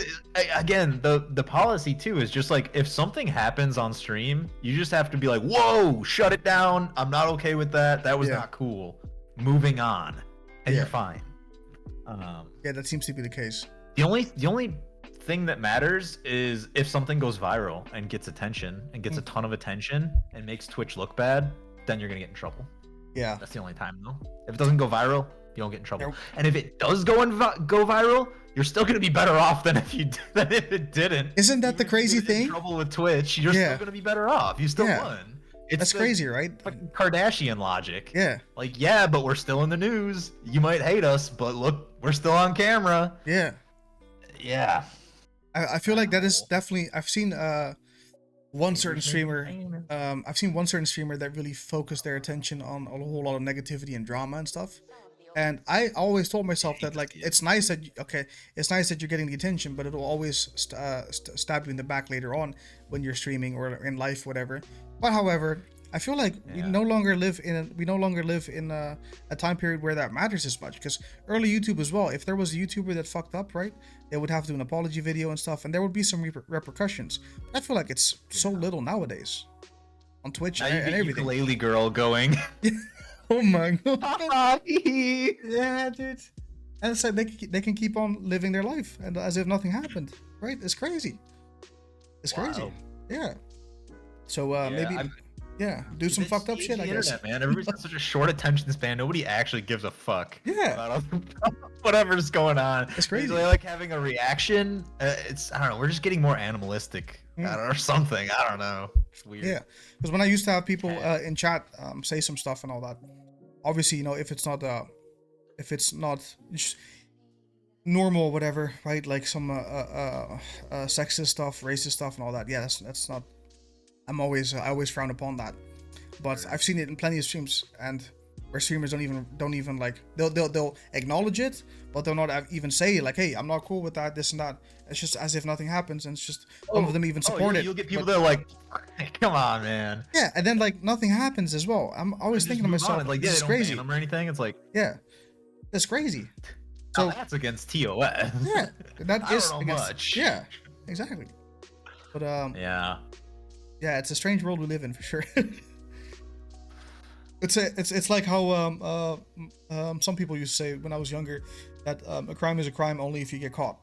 again, the policy too is just like if something happens on stream, you just have to be like, whoa, shut it down. I'm not okay with that. That was Yeah. not cool. Moving on, and Yeah. you're fine. yeah. That seems to be the case. The only thing that matters is if something goes viral and gets attention and gets a ton of attention and makes Twitch look bad, then you're gonna get in trouble. Yeah, That's the only time though. If it doesn't go viral, you don't get in trouble. Nope. And if it does go viral, you're still gonna be better off than if it didn't. Isn't that the Even if you crazy get in thing? trouble with Twitch, you're Yeah. still gonna be better off. You still Yeah. won. It's that's the crazy, right? fucking Kardashian logic. Yeah, Like, yeah, but we're still in the news. You might hate us, but look, we're still on camera. yeah. Yeah. I feel like that is definitely. I've seen one certain streamer. I've seen one certain streamer that really focused their attention on a whole lot of negativity and drama and stuff. And I always told myself that like it's nice that it's nice that you're getting the attention, but it'll always stab you in the back later on when you're streaming or in life, whatever. But however, I feel like we Yeah. no longer live in a time period where that matters as much. Because early YouTube as well, if there was a YouTuber that fucked up, right, they would have to do an apology video and stuff, and there would be some repercussions. But I feel like it's so little nowadays on Twitch Now you and get everything. ukulele girl going. Oh my god. Yeah. Yeah, dude. And it's like they can keep on living their life and as if nothing happened, right? It's crazy. It's crazy. Wow. Yeah. So maybe I'm- do some fucked up It's shit, the I guess. internet, man. Everybody's got such a short attention span. Nobody actually gives a fuck. Yeah. About whatever's going on. It's crazy. They like having a reaction. I don't know. We're just getting more animalistic, or something. I don't know. It's weird. Yeah. Because when I used to have people Yeah. in chat say some stuff and all that, obviously, you know, if it's not just normal, whatever, right? Like some sexist stuff, racist stuff, and all that. Yeah, that's not. I always frown upon that, but I've seen it in plenty of streams, and where streamers don't even like they'll acknowledge it, but they'll not even say like, hey, I'm not cool with that, this and that. It's just as if nothing happens, and it's just none of them even support it. You'll get people but- that are like, come on, man. yeah, and then like nothing happens as well. I'm always Just thinking to move myself, on. Like, this yeah, is they don't crazy. ban them or anything. It's like, Yeah, that's crazy. so So that's against TOS. yeah, that I is don't know against- much. Yeah, exactly. But Yeah. yeah, it's a strange world we live in for sure. It's like how some people used to say when I was younger that a crime is a crime only if you get caught.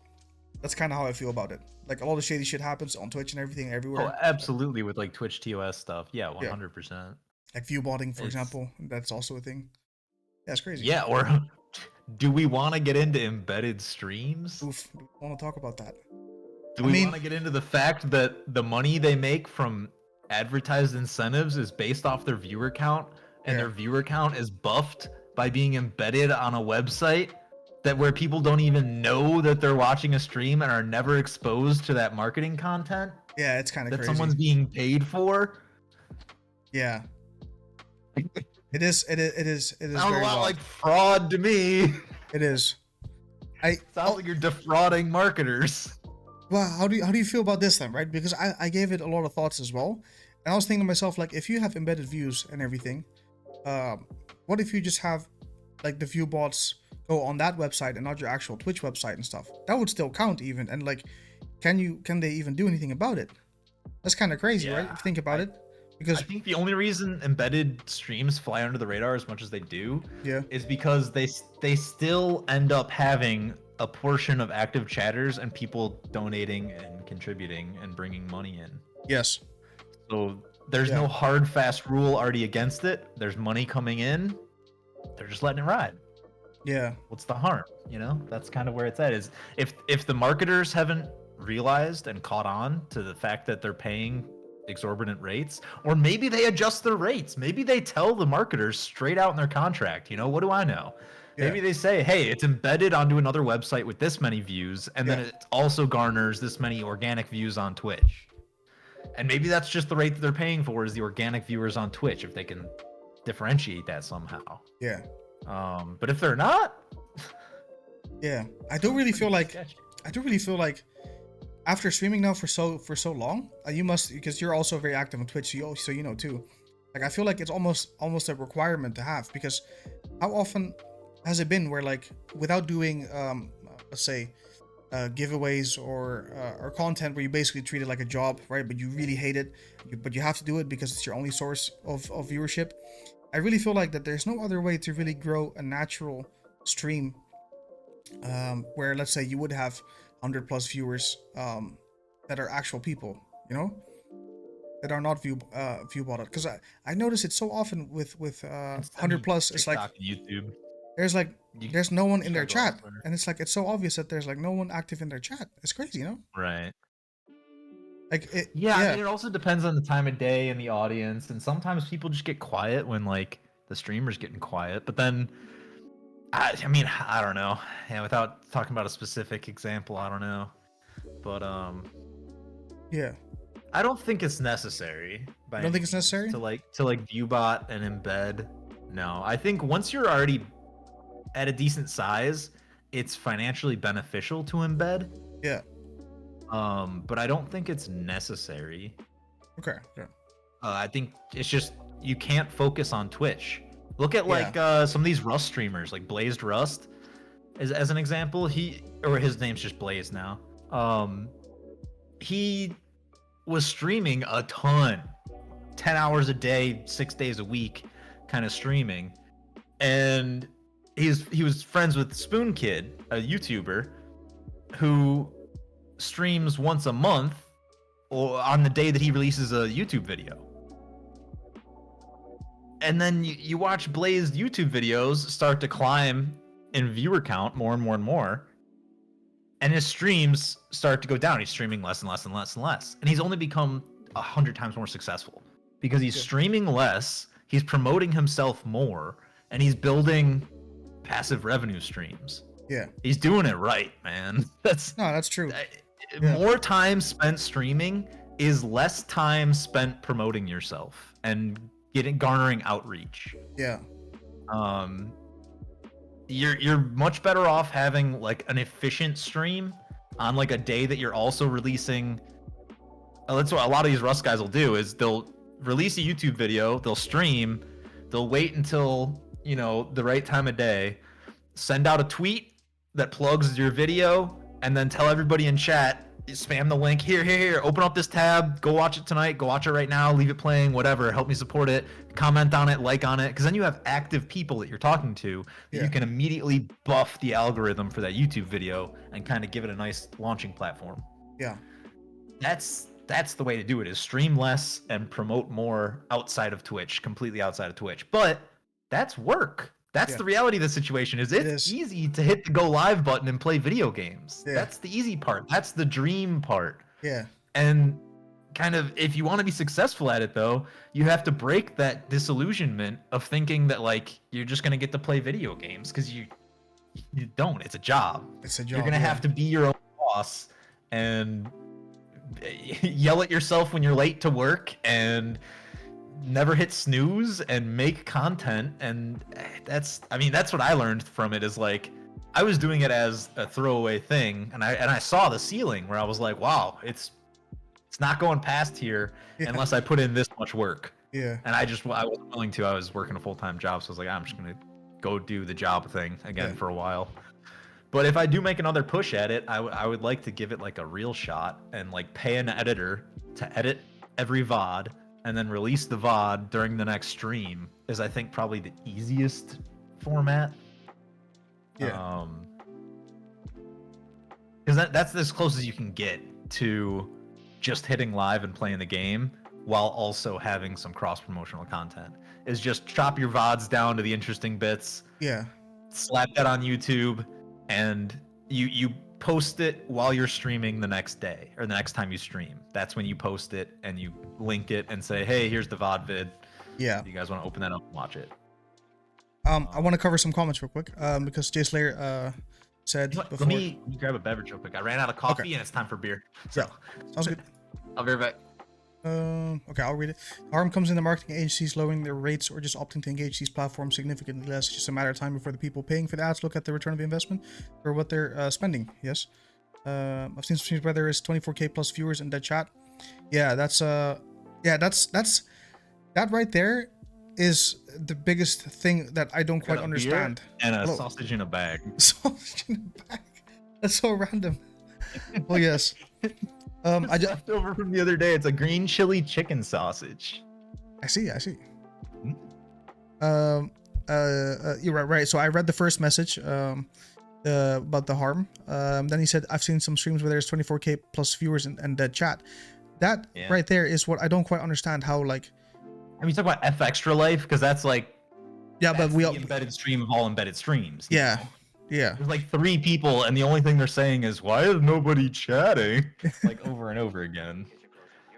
That's kind of how I feel about it. Like a lot of shady shit happens on Twitch and everything everywhere. Oh, absolutely. With like Twitch TOS stuff. Yeah, 100%. Like view botting, for It's- example, that's also a thing. Yeah, it's crazy. Yeah, or do we want to get into embedded streams? Oof, I want to talk about that. Do I we mean- want to get into the fact that the money they make from advertised incentives is based off their viewer count, and Yeah. their viewer count is buffed by being embedded on a website that where people don't even know that they're watching a stream and are never exposed to that marketing content Yeah, it's kind of that crazy. someone's being paid for? Yeah. It is. It is. It is Sounds a very lot wild. like fraud to me. It is. Sounds like you're defrauding marketers. Well, how do you feel about this then, right? Because I gave it a lot of thoughts as well, and I was thinking to myself like, if you have embedded views and everything, what if you just have like the view bots go on that website and not your actual Twitch website and stuff? That would still count even, and like, can they even do anything about it? That's kind of crazy, right? If you think about it, because I think the only reason embedded streams fly under the radar as much as they do yeah, is because they still end up having a portion of active chatters and people donating and contributing and bringing money in. yes, So there's Yeah. no hard fast rule already against it. There's money coming in. They're just letting it ride. Yeah. What's the harm? You know, that's kind of where it's at. Is if the marketers haven't realized and caught on to the fact that they're paying exorbitant rates, or maybe they adjust their rates. Maybe they tell the marketers straight out in their contract. You know, what do I know? Yeah. Maybe they say, hey, it's embedded onto another website with this many views, and then Yeah. it also garners this many organic views on Twitch. And maybe that's just the rate that they're paying for is the organic viewers on Twitch, if they can differentiate that somehow. Yeah. But if they're not, Yeah. I do really feel like sketchy. after streaming now for so long, you must, because you're also very active on Twitch, so you know too. Like I feel like it's almost a requirement to have, because how often has it been where, like, without doing let's say giveaways or content where you basically treat it like a job, right? But you really hate it, but you have to do it because it's your only source of viewership. I really feel like that there's no other way to really grow a natural stream, where, let's say, you would have 100 plus viewers that are actual people, you know, that are not view botted. Because I notice it so often with 100 plus. It's like TikTok and YouTube. there's like there's no one in their struggle chat, elsewhere. and it's like it's so obvious that there's like no one active in their chat. It's crazy, you know. Right. Like it, Yeah, I yeah, mean, it also depends on the time of day and the audience, and sometimes people just get quiet when like the streamer's getting quiet. But then, I mean, I don't know. Yeah, without talking about a specific example, I don't know. But yeah. I don't think it's necessary. By I don't any think it's means necessary. to like viewbot and embed. No, I think once you're already at a decent size, it's financially beneficial to embed. Yeah. But I don't think it's necessary. Okay. Yeah. I think it's just you can't focus on Twitch. Look at Yeah. like some of these Rust streamers, like Blazed Rust, as an example. His name's just Blaze now. He was streaming a ton, 10 hours a day, 6 days a week, kind of streaming, and he was friends with Spoon Kid, a YouTuber, who streams once a month or on the day that he releases a YouTube video. And then you watch Blaze's YouTube videos start to climb in viewer count more and more and more. And his streams start to go down. He's streaming less and less and less and less. And he's only become 100 times more successful because he's streaming less, he's promoting himself more, and he's building passive revenue streams. Yeah. He's doing it right, man. That's true. more time spent streaming is less time spent promoting yourself and garnering outreach. Yeah. You're much better off having like an efficient stream on like a day that you're also releasing. That's what a lot of these Rust guys will do is they'll release a YouTube video, they'll stream, they'll wait until, you know, the right time of day, send out a tweet that plugs your video, and then tell everybody in chat, spam the link, here, open up this tab, go watch it tonight, go watch it right now, leave it playing, whatever, help me support it, comment on it, like on it, because then you have active people that you're talking to that you can immediately buff the algorithm for that YouTube video and kind of give it a nice launching platform. Yeah. That's the way to do it, is stream less and promote more outside of Twitch, completely outside of Twitch. But that's work. That's the reality of the situation. It's easy to hit the go live button and play video games. Yeah. That's the easy part. That's the dream part. Yeah. And kind of, if you want to be successful at it though, you have to break that disillusionment of thinking that like you're just going to get to play video games, because you don't. It's a job. It's a job. You're going to have to be your own boss and yell at yourself when you're late to work and never hit snooze and make content. And that's what I learned from it, is like I was doing it as a throwaway thing, and I saw the ceiling where I was like, wow, it's not going past here unless I put in this much work. Yeah. And I wasn't willing to. I was working a full-time job, so I was like, I'm just gonna go do the job thing again for a while. But if I do make another push at it, I would like to give it like a real shot and like pay an editor to edit every VOD and then release the VOD during the next stream, is I think probably the easiest format. Yeah. Because that's as close as you can get to just hitting live and playing the game while also having some cross-promotional content, is just chop your VODs down to the interesting bits. Yeah. slap that on YouTube, and you post it while you're streaming the next day or the next time you stream. That's when you post it and you link it and say, hey, here's the VOD vid. Yeah. You guys want to open that up and watch it? I want to cover some comments real quick. Because Jay Slayer said before. Let me grab a beverage real quick. I ran out of coffee and it's time for beer. So sounds good. I'll be right back. Okay, I'll read it. Harm comes in the marketing agencies lowering their rates or just opting to engage these platforms significantly less. It's just a matter of time before the people paying for the ads look at the return of investment or what they're spending. Yes. I've seen some streams where there is 24k plus viewers in that chat. Yeah, that's that right there is the biggest thing that I don't quite understand. And a sausage in a bag. Sausage in a bag. That's so random. Well, yes. I just left over from the other day. It's a green chili chicken sausage. I see. You're right. So I read the first message about the harm. Then he said, I've seen some streams where there's 24k plus viewers and dead chat. That right there is what I don't quite understand. How like, I mean, you talk about F Extra Life because that's like, but we the embedded stream of all embedded streams. Yeah. Yeah. There's like 3 people, and the only thing they're saying is, "Why is nobody chatting?" Like over and over again.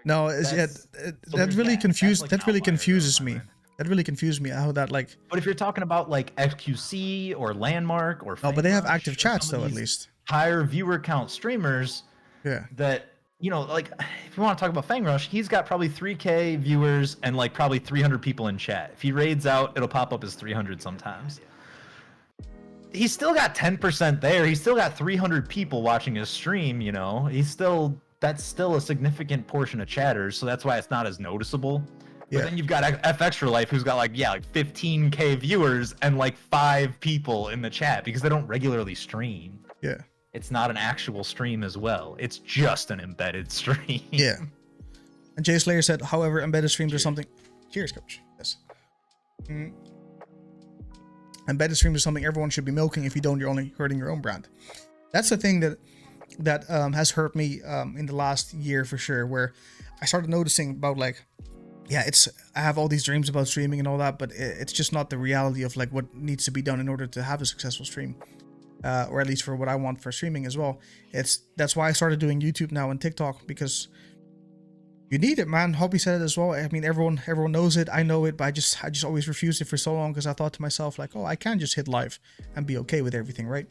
No, that really confused. That really confuses me. That really confused me how that like. But if you're talking about like XQC or Landmark or no, but they have active chats though, at least higher viewer count streamers. Yeah. That like if you want to talk about Fang Rush, he's got probably 3k viewers and like probably 300 people in chat. If he raids out, it'll pop up as 300 sometimes. He's still got 10% there. He's still got 300 people watching his stream, that's still a significant portion of chatters, so that's why it's not as noticeable. Yeah. But then you've got F Extra Life who's got like 15k viewers and like 5 people in the chat because they don't regularly stream. Yeah. It's not an actual stream as well. It's just an embedded stream. Yeah. And Jay Slayer said, however, embedded streams are something. Cheers, coach. Yes. Embedded streams are something everyone should be milking. If you don't, you're only hurting your own brand. That's the thing that has hurt me in the last year for sure, where I started noticing about like, I have all these dreams about streaming and all that, but it's just not the reality of like what needs to be done in order to have a successful stream, or at least for what I want for streaming as well. That's why I started doing YouTube now and TikTok, because you need it, man. Hobby said it as well. I mean, everyone knows it. I know it, but I just always refused it for so long because I thought to myself like, oh, I can just hit live and be okay with everything, right?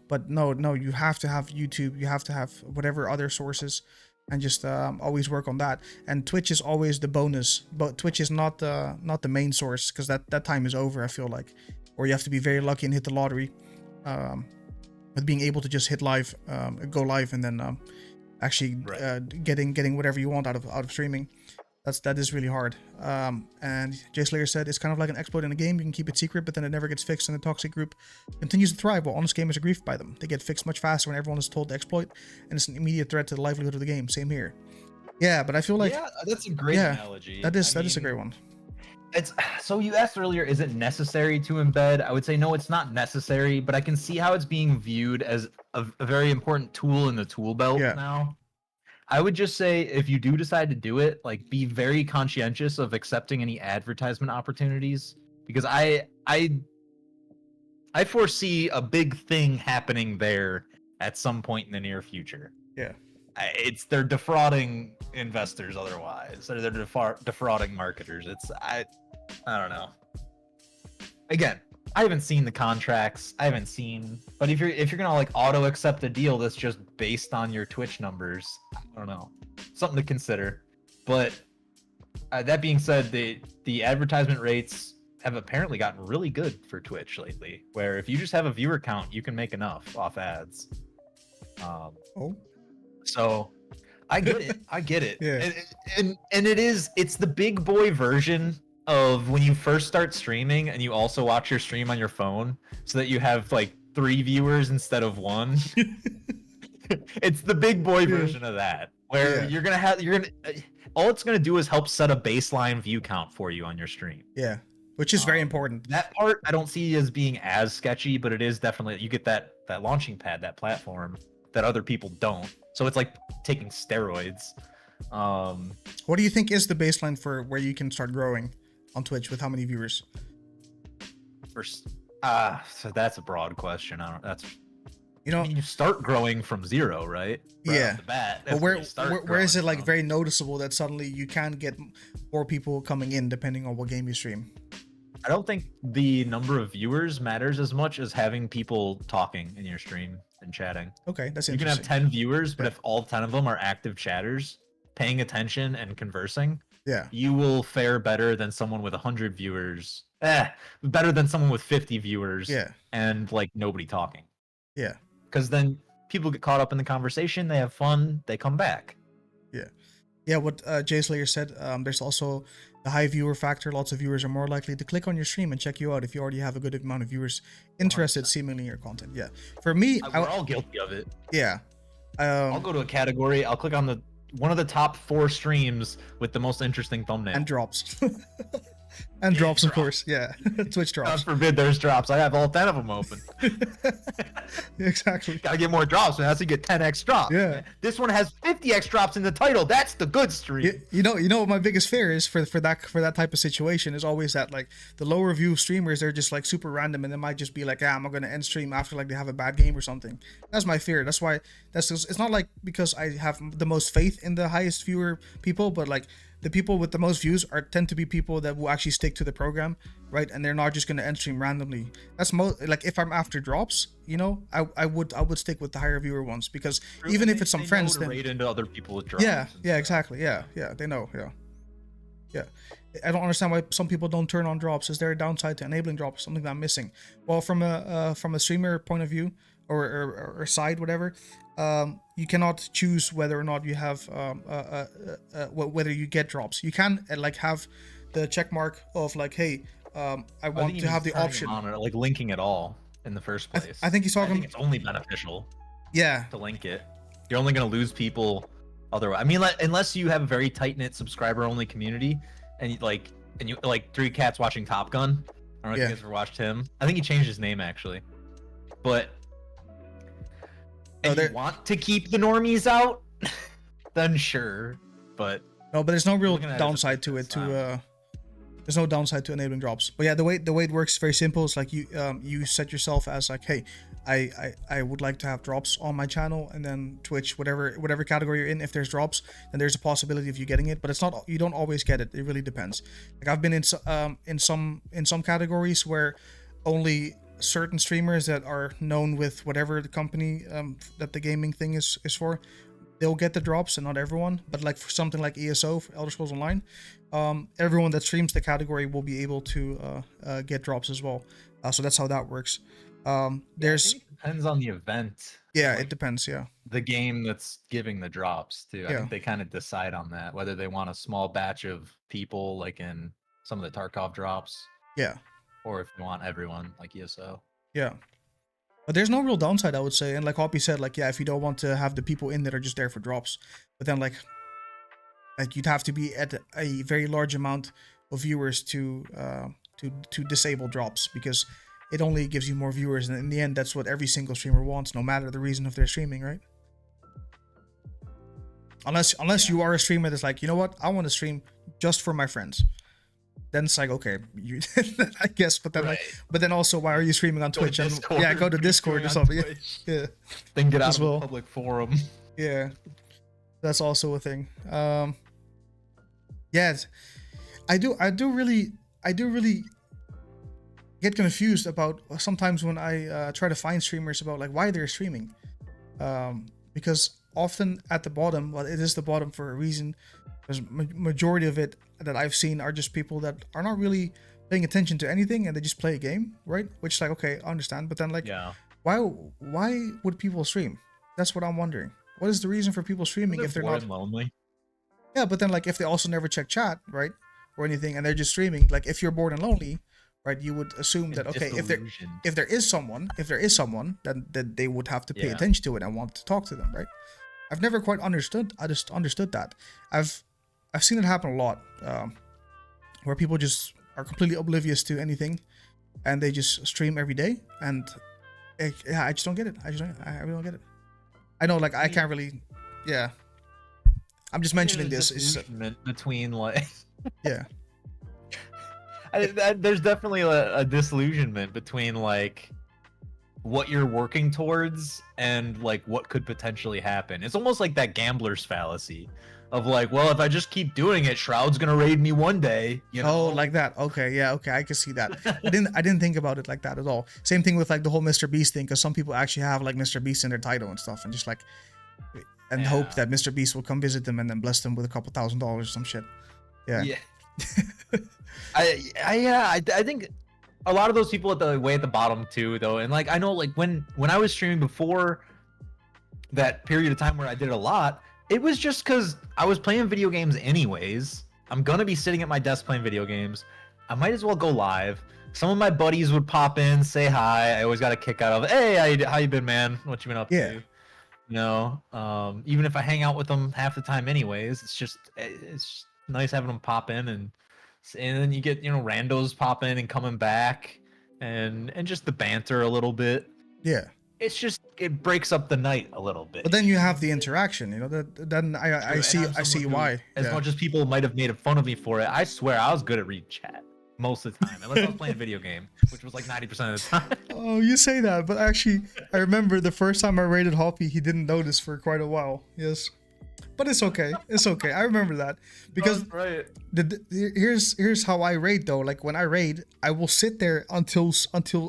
But no, you have to have YouTube. You have to have whatever other sources, and just always work on that. And Twitch is always the bonus, but Twitch is not the main source, because that time is over, I feel like. Or you have to be very lucky and hit the lottery with being able to just hit live, go live, and then actually getting whatever you want out of streaming. That is really hard. And Jay Slayer said it's kind of like an exploit in a game. You can keep it secret, but then it never gets fixed, and the toxic group continues to thrive while honest gamers are griefed by them. They get fixed much faster when everyone is told to exploit, and it's an immediate threat to the livelihood of the game. Same here. Yeah, but I feel like that's a great analogy. That is a great one. It's so you asked earlier, is it necessary to embed? I would say no, it's not necessary, but I can see how it's being viewed as a very important tool in the tool belt now. I would just say if you do decide to do it, like be very conscientious of accepting any advertisement opportunities, because I foresee a big thing happening there at some point in the near future. Yeah. They're defrauding investors otherwise. Or they're defrauding marketers. I don't know. Again, I haven't seen the contracts. But if you're gonna like auto accept a deal that's just based on your Twitch numbers, I don't know, something to consider. But that being said, the advertisement rates have apparently gotten really good for Twitch lately. Where if you just have a viewer count, you can make enough off ads. So I get it. Yeah. And it's the big boy version of when you first start streaming and you also watch your stream on your phone so that you have like 3 viewers instead of 1. It's the big boy version of that, where all it's gonna do is help set a baseline view count for you on your stream. Yeah. Which is very important. That part I don't see as being as sketchy, but it is definitely, you get that launching pad, that platform that other people don't. So it's like taking steroids. What do you think is the baseline for where you can start growing on Twitch with how many viewers? So that's a broad question. I don't. That's. You I know, mean, you start growing from zero, right? Right yeah. off the bat. But That's where you start where is growing it like from. very noticeable that suddenly you can get more people coming in depending on what game you stream? I don't think the number of viewers matters as much as having people talking in your stream and chatting. Okay, that's You can have interesting. 10 viewers, but Yeah. if all 10 of them are active chatters, paying attention and conversing, Yeah. you will fare better than someone with 100 viewers. Better than someone with 50 viewers Yeah. and like nobody talking. Yeah. Because then people get caught up in the conversation, they have fun, they come back. Yeah. Yeah, what Jay Slayer said, there's also the high viewer factor. Lots of viewers are more likely to click on your stream and check you out if you already have a good amount of viewers interested 100%. seemingly in your content. Yeah. For me, We're all guilty of it. yeah. I'll go to a category, I'll click on the one of the top 4 streams with the most interesting thumbnail. And drops. And drops, of course. Yeah. Twitch God drops. forbid there's drops. I have all 10 of them open. Exactly. Gotta get more drops, man. That's to get 10x drops. Yeah. Man. This one has 50x drops in the title. That's the good stream. You know what my biggest fear is for that type of situation is always that like the lower view streamers, they're just like super random and they might just be like, I'm gonna end stream after like they have a bad game or something. That's my fear. That's why it's not like because I have the most faith in the highest viewer people, but like the people with the most views tend to be people that will actually stick to the program, right? And they're not just gonna end stream randomly. That's like if I'm after drops, you know, I would stick with the higher viewer ones because even if it's some friends, then rate into other people with drops. Yeah, exactly. Yeah, they know. Yeah. I don't understand why some people don't turn on drops. Is there a downside to enabling drops? Something that I'm missing? Well, from a streamer point of view or side, whatever, you cannot choose whether or not you have whether you get drops. You can like have the check mark of like, hey, I want to have the option on it, like linking it all in the first place. I think he's talking. I think it's only beneficial. Yeah. To link it, you're only gonna lose people otherwise. I mean, like, unless you have a very tight knit subscriber only community, and you like 3 Cats watching Top Gun. I don't know if you guys ever watched him. I think he changed his name actually, but. And you want to keep the normies out, then sure, but no, but there's no real downside to it. There's no downside to enabling drops. But yeah, the way it works is very simple. It's like you set yourself as like, hey, I would like to have drops on my channel, and then Twitch, whatever category you're in, if there's drops, then there's a possibility of you getting it. But it's not, you don't always get it. It really depends. Like I've been in some categories where only certain streamers that are known with whatever the company that the gaming thing is for, they'll get the drops and not everyone. But like for something like ESO, for Elder Scrolls Online, everyone that streams the category will be able to get drops as well. So that's how that works. There's it depends on the event. Yeah, it depends. Yeah, the game that's giving the drops too. I Yeah. think they kind of decide on that, whether they want a small batch of people like in some of the Tarkov drops, yeah, or if you want everyone like ESO. yeah. But there's no real downside, I would say. And like Hoppy said, like, yeah, if you don't want to have the people in that are just there for drops, but then like you'd have to be at a very large amount of viewers to disable drops, because it only gives you more viewers, and in the end, that's what every single streamer wants, no matter the reason of their streaming, right? Unless you are a streamer that's like, you know what, I want to stream just for my friends. Then it's like, okay, you I guess, but then but then also, why are you streaming on Twitch? And yeah, go to Discord or something. Yeah. Then get out of a public forum. Yeah, that's also a thing. Yeah, I do really get confused about sometimes when I try to find streamers about like why they're streaming, because often at the bottom, well, it is the bottom for a reason. Because majority of it that I've seen are just people that are not really paying attention to anything, and they just play a game, right? Which is like, okay, I understand, but then like, why would people stream? That's what I'm wondering. What is the reason for people streaming if they're not lonely? Yeah, but then like if they also never check chat, right, or anything, and they're just streaming, like if you're bored and lonely, right, you would assume that okay, if there is someone, then they would have to pay attention to it and want to talk to them, right? I've never quite understood. I just understood that. I've seen it happen a lot, where people just are completely oblivious to anything, and they just stream every day, and I just don't get it. I really don't get it. I know, like I can't really, yeah. I'm just mentioning this. Between like, yeah. There's definitely a disillusionment between like what you're working towards and like what could potentially happen. It's almost like that gambler's fallacy of like, well, if I just keep doing it, Shroud's gonna raid me one day. You know? Oh, like that. Okay, yeah, okay, I can see that. I didn't think about it like that at all. Same thing with like the whole Mr. Beast thing, because some people actually have like Mr. Beast in their title and stuff, and just like and hope that Mr. Beast will come visit them and then bless them with a couple $1,000 or some shit. Yeah. Yeah. I think a lot of those people at the way at the bottom too, though, and like I know like when I was streaming before that period of time where I did it a lot, it was just because I was playing video games anyways. I'm gonna be sitting at my desk playing video games. I might as well go live. Some of my buddies would pop in, say hi. I always got a kick out of, hey, how you been, man? What you been up to? You know, even if I hang out with them half the time anyways, it's just nice having them pop in and then you get, you know, randos popping and coming back and just the banter a little bit. Yeah. It's just, it breaks up the night a little bit. But then you have the interaction, you know, then I see why. As much as people might have made fun of me for it, I swear I was good at reading chat most of the time, unless I was playing a video game, which was like 90% of the time. Oh, you say that, but actually, I remember the first time I raided Hoppy, he didn't notice for quite a while. Yes. But it's okay. It's okay. I remember that because right. Here's how I raid though. Like when I raid, I will sit there until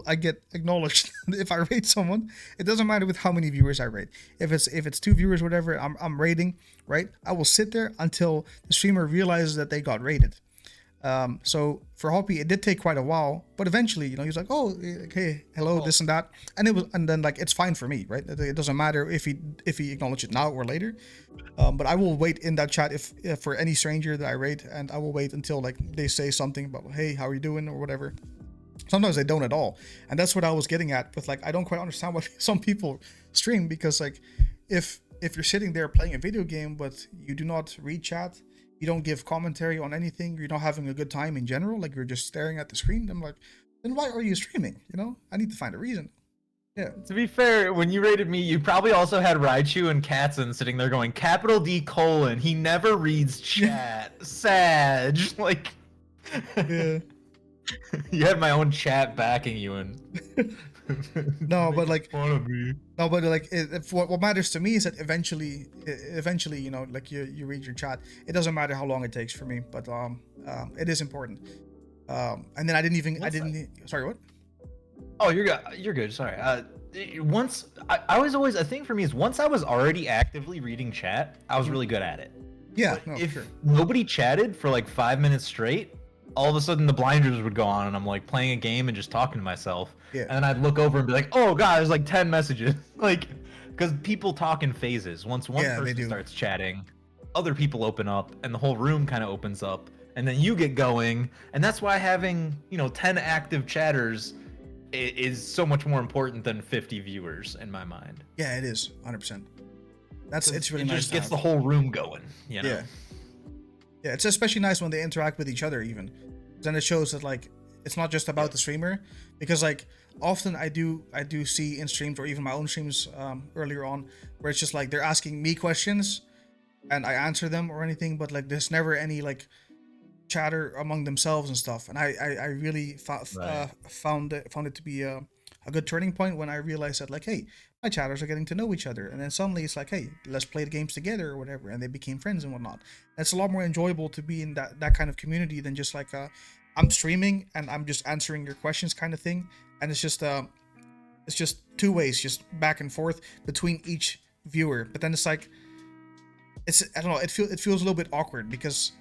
I get acknowledged. If I raid someone, it doesn't matter with how many viewers I raid. If it's 2 viewers, whatever, I'm raiding, right? I will sit there until the streamer realizes that they got raided. So for Hoppy, it did take quite a while, but eventually, you know, he's like, oh, hey, hello, this and that, and then like it's fine for me, right? It doesn't matter if he acknowledges it now or later, but I will wait in that chat if for any stranger that I raid, and I will wait until like they say something about, hey, how are you doing or whatever. Sometimes they don't at all, and that's what I was getting at with like I don't quite understand why some people stream, because like if you're sitting there playing a video game but you do not read chat, you don't give commentary on anything, you're not having a good time in general, like you're just staring at the screen, I'm like, then why are you streaming? You know, I need to find a reason. Yeah. To be fair, when you rated me, you probably also had Raichu and Katzen sitting there going, $D : he never reads chat. Sag. Like, Yeah. You had my own chat backing you and No, but like, fun of me. no, but like, what matters to me is that eventually, you know, like you read your chat. It doesn't matter how long it takes for me, but it is important. And then I didn't. Sorry, what? Oh, you're good. You're good. Sorry. Once I was always, a thing for me is once I was already actively reading chat, I was really good at it. Yeah. But No, if sure. nobody chatted for like 5 minutes straight, all of a sudden the blinders would go on and I'm like playing a game and just talking to myself. Yeah. And then I'd look over and be like, oh god, there's like 10 messages. Like, because people talk in phases. Once one person starts chatting, other people open up and the whole room kind of opens up and then you get going. And that's why having, you know, 10 active chatters is so much more important than 50 viewers in my mind. Yeah, it is 100%. It's really it nice. Just gets the whole room going. You know? Yeah. Yeah, it's especially nice when they interact with each other even. Then it shows that like it's not just about the streamer, because like often I do see in streams or even my own streams earlier on where it's just like they're asking me questions and I answer them or anything, but like there's never any like chatter among themselves and stuff. And I really found it to be a good turning point when I realized that like, hey, my chatters are getting to know each other, and then suddenly it's like, hey, let's play the games together or whatever, and they became friends and whatnot. It's a lot more enjoyable to be in that kind of community than just like I'm streaming and I'm just answering your questions kind of thing, and it's just 2 ways, just back and forth between each viewer. But then it's like I don't know, it feels a little bit awkward, because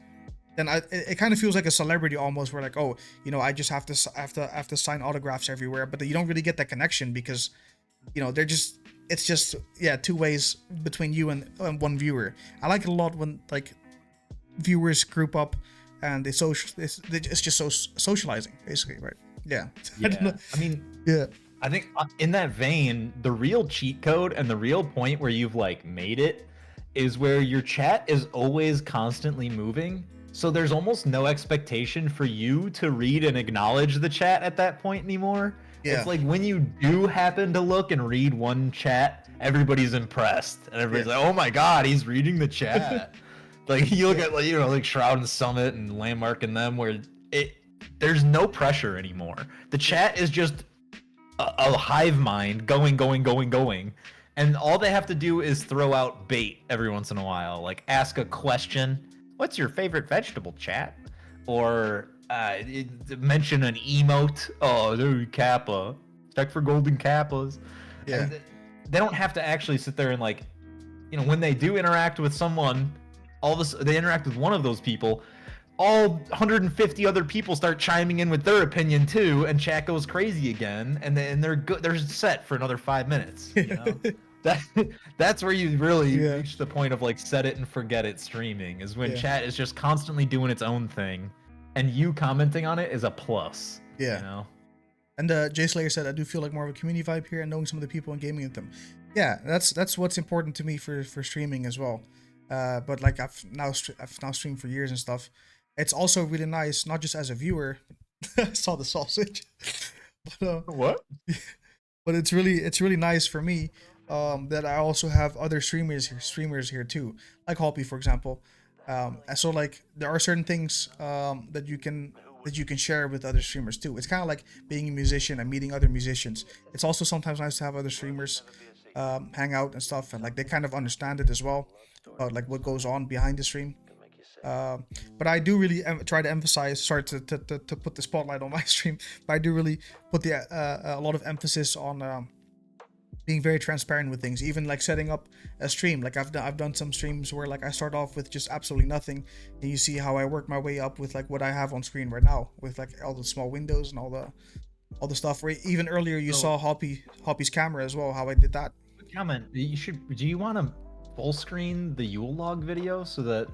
then it kind of feels like a celebrity almost, where like, oh, you know, I just have to sign autographs everywhere, but you don't really get that connection because, you know, it's just 2 ways between you and one viewer. I like it a lot when like viewers group up and it's just so socializing basically, right? Yeah. I mean, yeah. I think in that vein, the real cheat code and the real point where you've like made it is where your chat is always constantly moving. So there's almost no expectation for you to read and acknowledge the chat at that point anymore. Yeah. It's like when you do happen to look and read one chat, everybody's impressed. And everybody's like, oh my god, he's reading the chat. Like you look at like, you know, like Shroud and Summit and Landmark and them, where there's no pressure anymore. The chat is just a hive mind going, and all they have to do is throw out bait every once in a while, like ask a question. What's your favorite vegetable, chat? Or mention an emote. Oh, there, Kappa. Check for golden Kappas. Yeah. And they don't have to actually sit there and like, you know, when they do interact with someone, they interact with one of those people, all 150 other people start chiming in with their opinion too, and chat goes crazy again, and then they're set for another 5 minutes. You know, that's where you really reach the point of like set it and forget it streaming, is when chat is just constantly doing its own thing, and you commenting on it is a plus. Yeah. You know? And Jay Slayer said, I do feel like more of a community vibe here and knowing some of the people and gaming with them. Yeah, that's what's important to me for streaming as well. But like I've now streamed for years and stuff. It's also really nice, not just as a viewer. I saw the sausage. But, what? But it's really nice for me that I also have other streamers here too, like Hoppy, for example. And so like there are certain things that you can share with other streamers too. It's kind of like being a musician and meeting other musicians. It's also sometimes nice to have other streamers hang out and stuff, and like they kind of understand it as well, about like what goes on behind the stream. But I do really try to emphasize, sorry to put the spotlight on my stream, but I do really put a lot of emphasis on being very transparent with things, even like setting up a stream. Like I've done some streams where like I start off with just absolutely nothing, and you see how I work my way up with like what I have on screen right now, with like all the small windows and all the stuff. Where even earlier you saw Hoppy's camera as well, how I did that. Comment. Do you want to full screen the Yule log video so that?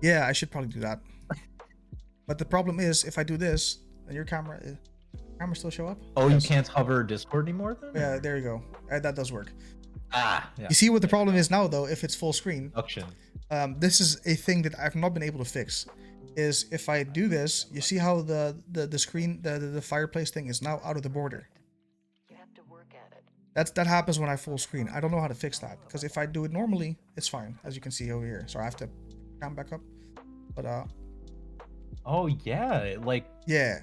Yeah, I should probably do that. But the problem is, if I do this, then your camera still show up? Oh, yes. You can't hover Discord anymore then? Yeah, there you go. That does work. Yeah. You see what the problem is now, though, if it's full screen? Production. This is a thing that I've not been able to fix. Is if I do this, you see how the screen, the fireplace thing is now out of the border. You have to work at it. That happens when I full screen. I don't know how to fix that, because if I do it normally, it's fine, as you can see over here. So I have to come back up. But oh yeah, like yeah.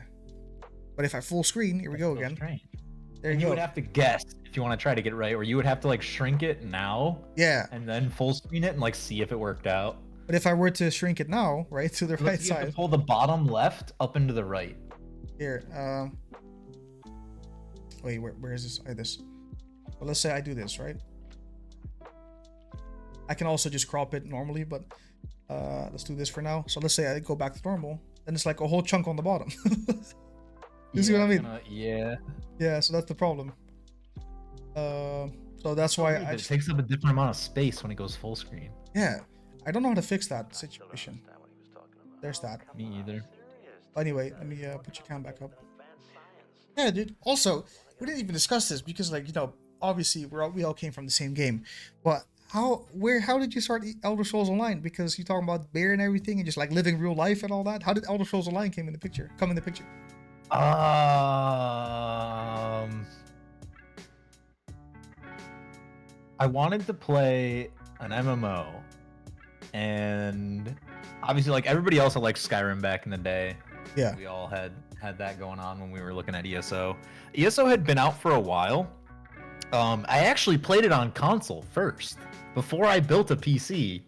But if I full screen, here we go again. Strange. There you go. You would have to guess if you want to try to get it right, or you would have to like shrink it now. Yeah. And then full screen it and like see if it worked out. But if I were to shrink it now, right, to the right you side. have to pull the bottom left up into the right. Here. Wait, where is this? This. Well, let's say I do this, right? I can also just crop it normally, but let's do this for now. So let's say I go back to normal, then it's like a whole chunk on the bottom. You see what I mean? Yeah. Yeah, so that's the problem. So that's why it takes up a different amount of space when it goes full screen. Yeah, I don't know how to fix that situation. There's that. Me either. But anyway, let me put your cam back up. Yeah, dude. Also, we didn't even discuss this because, like, you know, obviously we all came from the same game, but how did you start Elder Scrolls Online? Because you're talking about bear and everything and just like living real life and all that. How did Elder Scrolls Online come in the picture? I wanted to play an MMO, and obviously, like everybody else, I liked Skyrim back in the day. Yeah, we all had that going on when we were looking at ESO. ESO had been out for a while. I actually played it on console first before I built a PC,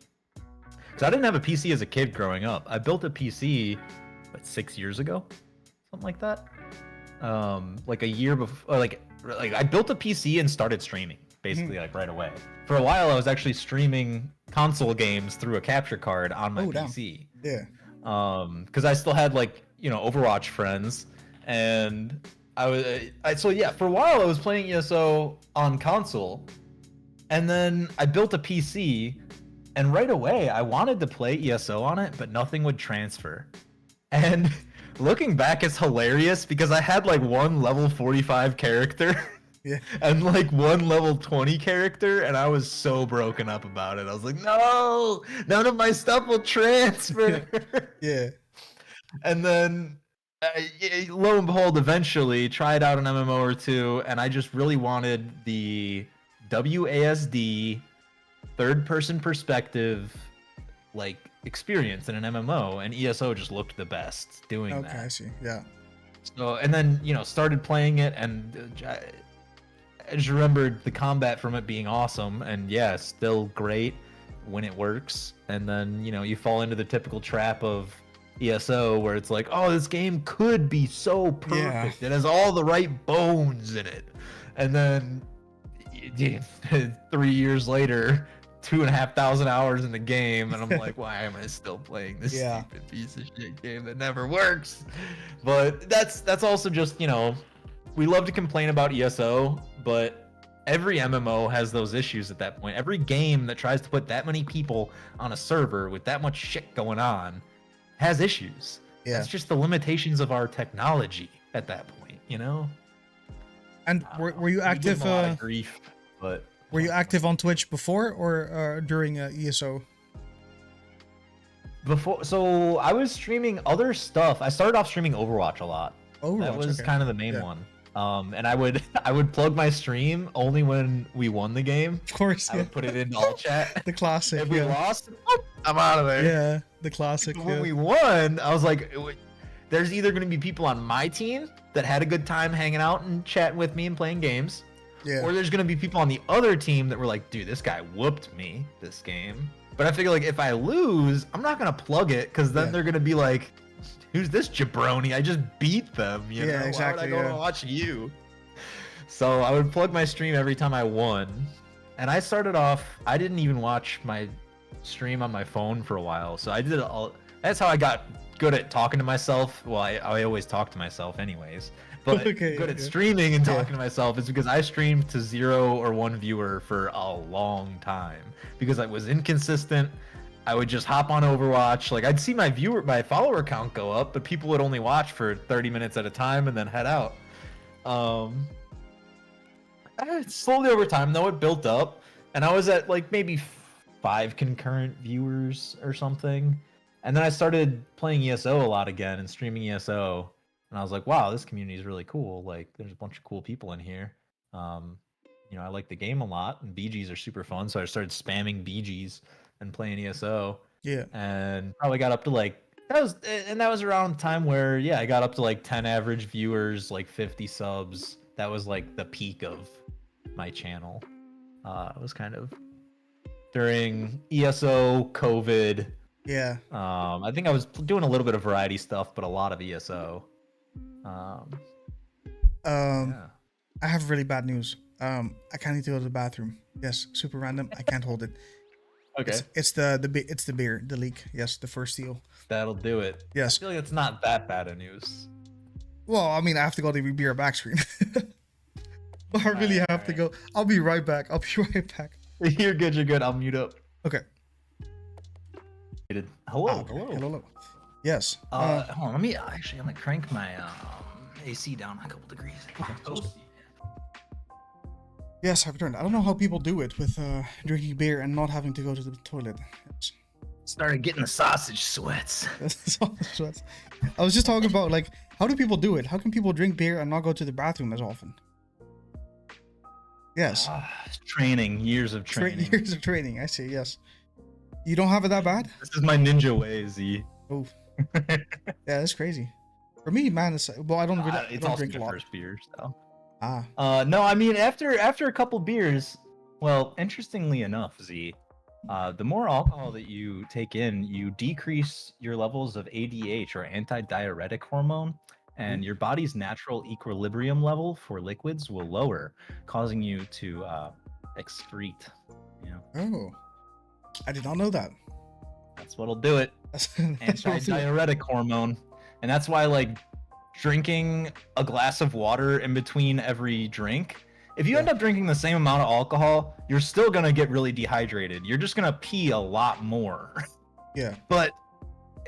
because I didn't have a PC as a kid growing up. I built a PC, 6 years ago, something like that. Like a year before, like I built a PC and started streaming basically like right away. For a while, I was actually streaming console games through a capture card on my PC. Yeah. Because I still had like, you know, Overwatch friends, and so yeah, for a while I was playing ESO on console, and then I built a PC, and right away I wanted to play ESO on it, but nothing would transfer. And looking back, it's hilarious because I had like one level 45 character and like one level 20 character, and I was so broken up about it. I was like, no, none of my stuff will transfer. Yeah. And then lo and behold, eventually tried out an MMO or two, and I just really wanted the WASD third person perspective like experience in an MMO, and ESO just looked the best doing Okay, that. I see. Yeah. So, and then, you know, started playing it, and I just remembered the combat from it being awesome, and yeah, still great when it works. And then, you know, you fall into the typical trap of ESO where it's like, oh, this game could be so perfect. Yeah. It has all the right bones in it. And then 3 years later, 2,500 hours in the game, and I'm like, why am I still playing this Yeah. stupid piece of shit game that never works? But that's also just, you know, we love to complain about ESO, but every MMO has those issues at that point. Every game that tries to put that many people on a server with that much shit going on has issues. Yeah. That's just the limitations of our technology at that point, you know? And were you We give active? them a lot of grief, but Were you active on Twitch before or during ESO? before, so I was streaming other stuff. I started off streaming Overwatch a lot. Overwatch. That was okay. kind of the main Yeah. one. And I would plug my stream only when we won the game. Of course. I Yeah. would put it into all chat. The classic. If we Yeah. lost, oh, I'm out of there. Yeah. The classic. When Yeah. we won, I was like, there's either going to be people on my team that had a good time hanging out and chatting with me and playing games, Yeah. or there's going to be people on the other team that were like, dude, this guy whooped me this game. But I figure, like, if I lose, I'm not going to plug it, because then Yeah. they're going to be like, who's this jabroni? I just beat them. You Yeah, know? exactly, Why would I go yeah. to watch you? So I would plug my stream every time I won. And I started off, I didn't even watch my stream on my phone for a while. So I did all, that's how I got good at talking to myself. Well, I always talk to myself anyways. But Okay, good at okay. streaming and Yeah. talking to myself is because I streamed to 0 or 1 viewer for a long time. Because I was inconsistent. I would just hop on Overwatch. Like, I'd see my follower count go up, but people would only watch for 30 minutes at a time and then head out. Slowly over time, though, it built up, and I was at like maybe 5 concurrent viewers or something. And then I started playing ESO a lot again and streaming ESO, and I was like, wow, this community is really cool. Like, there's a bunch of cool people in here. You know, I like the game a lot, and BGs are super fun, so I started spamming BGs and playing ESO. Yeah. And probably got up to like that was around the time where, yeah, I got up to like 10 average viewers, like 50 subs. That was like the peak of my channel. It was kind of during ESO, COVID. Yeah. I think I was doing a little bit of variety stuff, but a lot of ESO. Yeah. I have really bad news. I can't need to go to the bathroom. Yes, super random. I can't hold it. Okay, It's the beer, the leak. Yes, the first deal. that'll do it. I Yes. feel like it's not that bad of news. Well, I mean, I have to go to the beer back screen. I really have to go. I'll be right back. I'll be right back. You're good. You're good. I'll mute up. Okay. Hello. Ah, okay. Hello. Hello. Yes. Hold on, let me actually. I'm gonna crank my AC down a couple degrees. Yes, I've returned. I don't know how people do it with drinking beer and not having to go to the toilet. Yes. Started getting the sausage sweats. That's all the sweats. I was just talking about, like, how do people do it? How can people drink beer and not go to the bathroom as often? Yes. Training, years of training. Years of training. I see. Yes. You don't have it that bad? This is my ninja way, Z. Oh. Yeah, that's crazy. For me, man, it's well, I don't really, I It's don't also drink a my lot. first beers, though. Ah. No, I mean after a couple beers. Well, interestingly enough, Z, the more alcohol that you take in, you decrease your levels of ADH, or antidiuretic hormone, and your body's natural equilibrium level for liquids will lower, causing you to excrete. You know, Oh. I did not know that. that's what'll do it. That's what I'll do. Antidiuretic hormone, and that's why, like, drinking a glass of water in between every drink, if you end up drinking the same amount of alcohol, you're still gonna get really dehydrated. You're just gonna pee a lot more. Yeah. But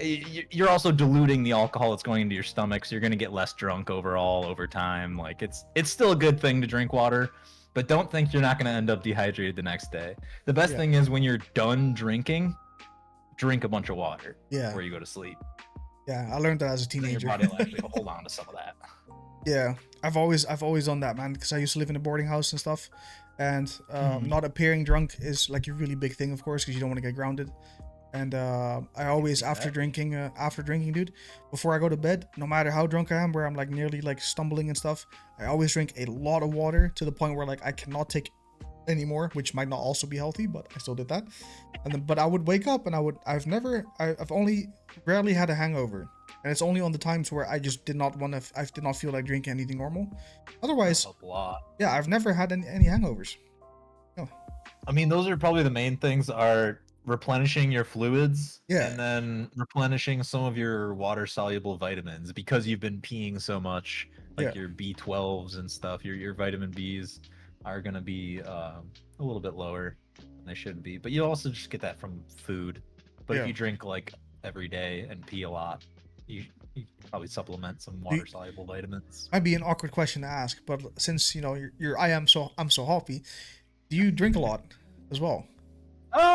you're also diluting the alcohol that's going into your stomach, so you're gonna get less drunk overall over time. Like, it's still a good thing to drink water, but don't think you're not gonna end up dehydrated the next day. The best Yeah. thing is, when you're done drinking, drink a bunch of water Yeah. before you go to sleep. Yeah. I learned that as a Then your teenager. body will actually hold on to some of that. Yeah, I've always done that, man, because I used to live in a boarding house and stuff, and not appearing drunk is like a really big thing, of course, because you don't want to get grounded. And I always after drinking, dude, before I go to bed, no matter how drunk I am, where I'm like nearly like stumbling and stuff, I always drink a lot of water to the point where like I cannot take anymore, which might not also be healthy, but I still did that. And then, but I would wake up and I've only rarely had a hangover, and it's only on the times where I just did not feel like drinking anything normal. Otherwise, A lot. yeah, I've never had any hangovers. No. I mean, those are probably the main things: are replenishing your fluids, Yeah. and then replenishing some of your water-soluble vitamins, because you've been peeing so much. Like Yeah. your B12s and stuff, your vitamin Bs are gonna be a little bit lower than they should be. But you also just get that from food. But Yeah. if you drink like every day and pee a lot, you probably supplement some water-soluble vitamins. Might be an awkward question to ask, but since you know I'm so happy, do you drink a lot as well?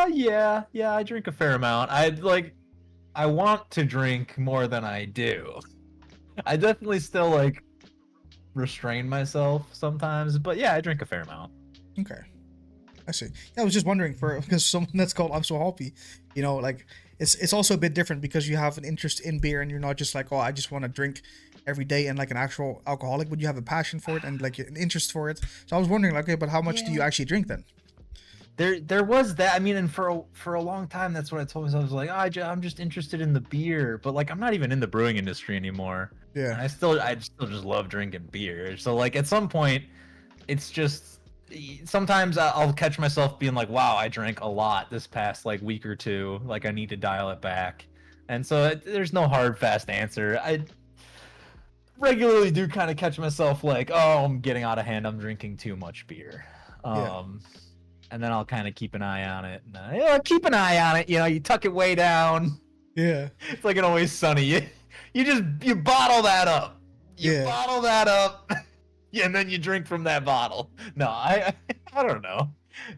Yeah, I drink a fair amount. I want to drink more than I do. I definitely still like restrain myself sometimes, but yeah, I drink a fair amount. Okay, I see. Yeah, I was just wondering because someone that's called I'm so happy, you know, like it's also a bit different because you have an interest in beer and you're not just like, oh, I just want to drink every day and like an actual alcoholic, but you have a passion for it and like an interest for it. So I was wondering, like, okay, but how much do you actually drink then? There was that. I mean, and for a long time, that's what I told myself. I was like, oh, I'm just interested in the beer, but like I'm not even in the brewing industry anymore. Yeah. And I still just love drinking beer. So like at some point, it's just sometimes I'll catch myself being like, wow, I drank a lot this past like week or two. Like I need to dial it back. And so there's no hard fast answer. I regularly do kind of catch myself like, oh, I'm getting out of hand. I'm drinking too much beer. Yeah. And then I'll kind of keep an eye on it. And, keep an eye on it. You know, you tuck it way down. Yeah. It's like an Always Sunny. You bottle that up. You bottle that up. Yeah, and then you drink from that bottle. No, I don't know.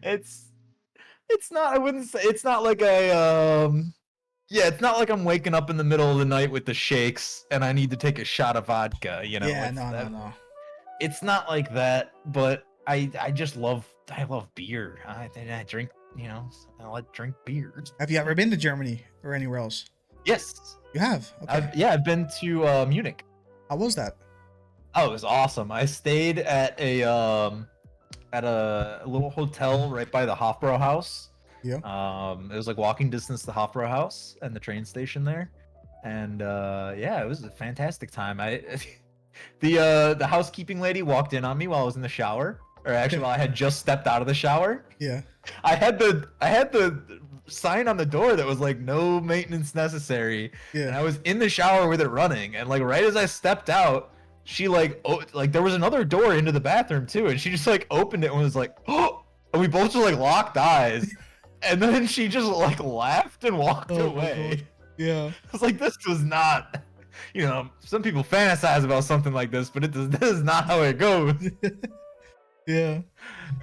It's not. I wouldn't say it's not like yeah, it's not like I'm waking up in the middle of the night with the shakes and I need to take a shot of vodka. You know. Yeah. No. It's not like that, but I love beer. I drink, you know, I like drink beer. Have you ever been to Germany or anywhere else? Yes. You have. Okay. I've been to Munich. How was that? Oh, it was awesome. I stayed at a little hotel right by the Hofbrauhaus. Yeah. It was like walking distance to the Hofbrauhaus and the train station there. And yeah, it was a fantastic time. The housekeeping lady walked in on me while I was in the shower, or actually while I had just stepped out of the shower. Yeah. I had the sign on the door that was like no maintenance necessary. Yeah. And I was in the shower with it running, and like right as I stepped out, she like there was another door into the bathroom too, and she just like opened it and was like, oh, and we both just like locked eyes. And then she just like laughed and walked away. Yeah. I was like, this was not, you know, some people fantasize about something like this, but this is not how it goes. Yeah.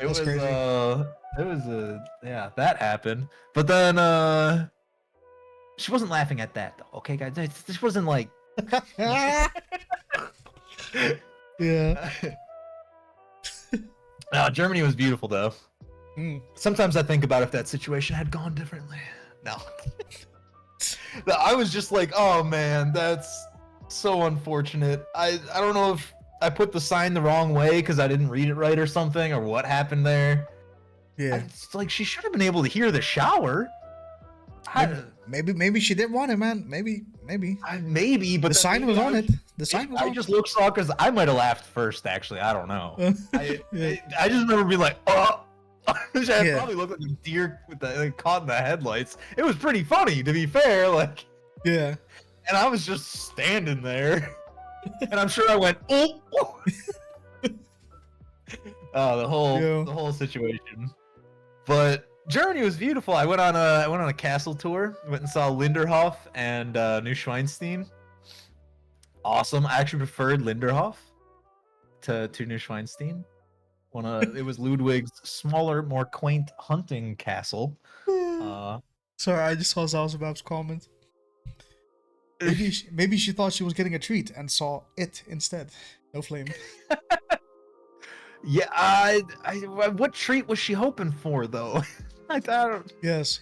That's crazy. Yeah, that happened. But then she wasn't laughing at that though. Okay, guys, this wasn't like Yeah. No, Germany was beautiful though. Mm. Sometimes I think about if that situation had gone differently. No. I was just like, oh man, that's so unfortunate. I don't know if I put the sign the wrong way because I didn't read it right or something, or what happened there. Yeah. It's like she should have been able to hear the shower. Maybe she didn't want it, man. Maybe. Maybe, but The sign was on it. The sign was on I just looked shocked because I might have laughed first. Actually, I don't know. Yeah. I just remember being like, oh. I Yeah. probably looked like a deer with the like, caught in the headlights. It was pretty funny, to be fair. Like, Yeah. and I was just standing there, and I'm sure I went, oh. The whole situation. But Germany was beautiful. I went on a castle tour. Went and saw Linderhof and Neuschwanstein. Awesome. I actually preferred Linderhof to Neuschwanstein. It was Ludwig's smaller, more quaint hunting castle. Sorry, I just saw Zalzabab's comment. Maybe she thought she was getting a treat and saw it instead. No flame. Yeah, what treat was she hoping for though? I don't. Yes.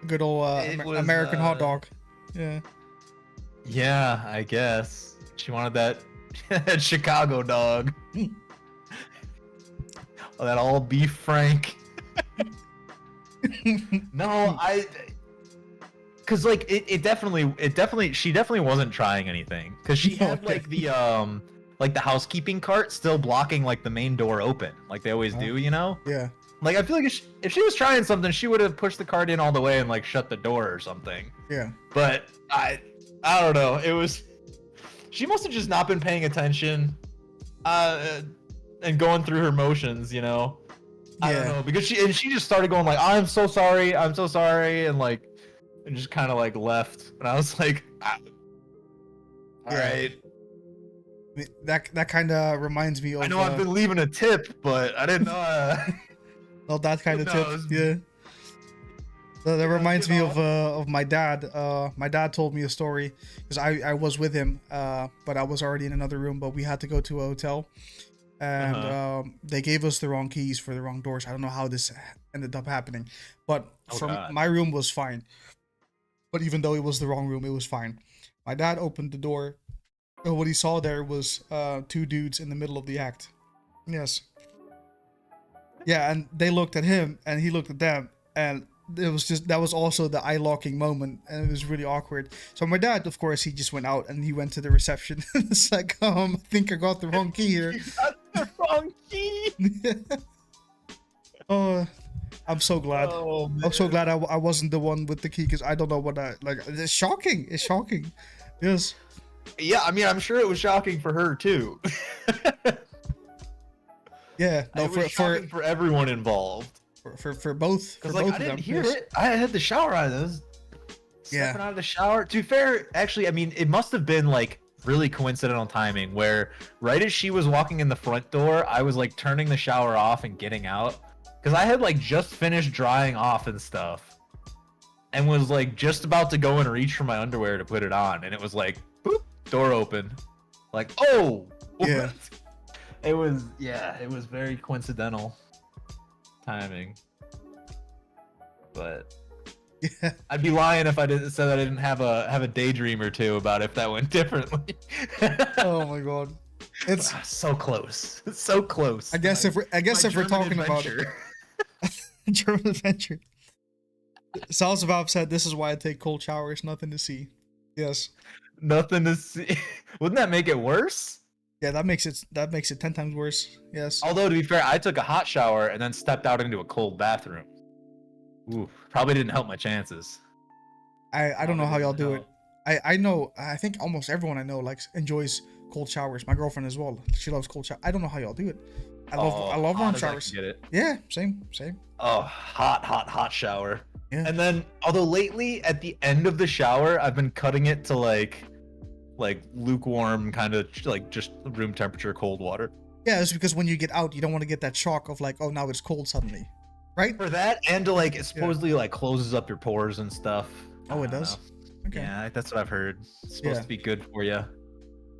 Good old It was, American hot dog. Yeah. Yeah, I guess she wanted that that Chicago dog. Oh, that all beef Frank. No, cause like it definitely she definitely wasn't trying anything, cause she had Okay. like the housekeeping cart still blocking like the main door open like they always do, you know. Yeah. Like I feel like if she was trying something, she would have pushed the cart in all the way and like shut the door or something. Yeah. But I don't know. It was, she must have just not been paying attention, and going through her motions, you know. I don't Yeah. know, because she just started going like, I'm so sorry, and like, and just kind of like left, and I was like, all Yeah. right. That kind of reminds me of. I know I've been leaving a tip, but I didn't know. Well, that kind of No, tip. it was- Yeah. That reminds me you know. of my dad. My dad told me a story because I was with him, but I was already in another room. But we had to go to a hotel, and they gave us the wrong keys for the wrong doors. I don't know how this ended up happening, but Oh, from God. my room was fine. But even though it was the wrong room, it was fine. My dad opened the door, and what he saw there was two dudes in the middle of the act. Yes. Yeah, and they looked at him, and he looked at them, and it was just, that was also the eye locking moment, and it was really awkward. So my dad, of course, he just went out and he went to the reception. It's like, I think I got the wrong key here. You got the wrong key. Oh, I'm so glad. Oh, I'm so man. glad I wasn't the one with the key, because I don't know what I like. It's shocking. It's shocking. Yes. Yeah, I mean, I'm sure it was shocking for her too. Yeah. No, It was shocking for everyone involved. for both. For Because like both I of them. didn't hear yes. it. I had the shower on. I was Yeah. stepping out of the shower. To be fair, actually, I mean, it must have been like really coincidental timing where right as she was walking in the front door, I was like turning the shower off and getting out. Because I had like just finished drying off and stuff. And was like just about to go and reach for my underwear to put it on. And it was like, boop, door open. Like, oh! Yeah. It was very coincidental timing. But Yeah. I'd be lying if I didn't say that I didn't have a daydream or two about if that went differently. Oh my god. It's. So close. It's so close. I guess if we're German talking about adventure. German adventure. Salsabab said, "This is why I take cold showers. Nothing to see." Yes. Nothing to see. Wouldn't that make it worse? Yeah, that makes it 10 times worse. Yes. Although to be fair, I took a hot shower and then stepped out into a cold bathroom. Ooh, probably didn't help my chances. I don't know how y'all do it. No. I know. I think almost everyone I know enjoys cold showers. My girlfriend as well. She loves cold shower. I don't know how y'all do it. I love warm hot as I can showers. Get it. Yeah, same. Oh, hot shower. Yeah. And then, although lately at the end of the shower, I've been cutting it to like lukewarm, kind of like just room temperature cold water. Yeah, it's because when you get out, you don't want to get that shock of like, oh, now it's cold suddenly, right? For that, and to like it supposedly like closes up your pores and stuff. Oh, I it don't does. know. Okay. Yeah, that's what I've heard. It's supposed Yeah. to be good for you.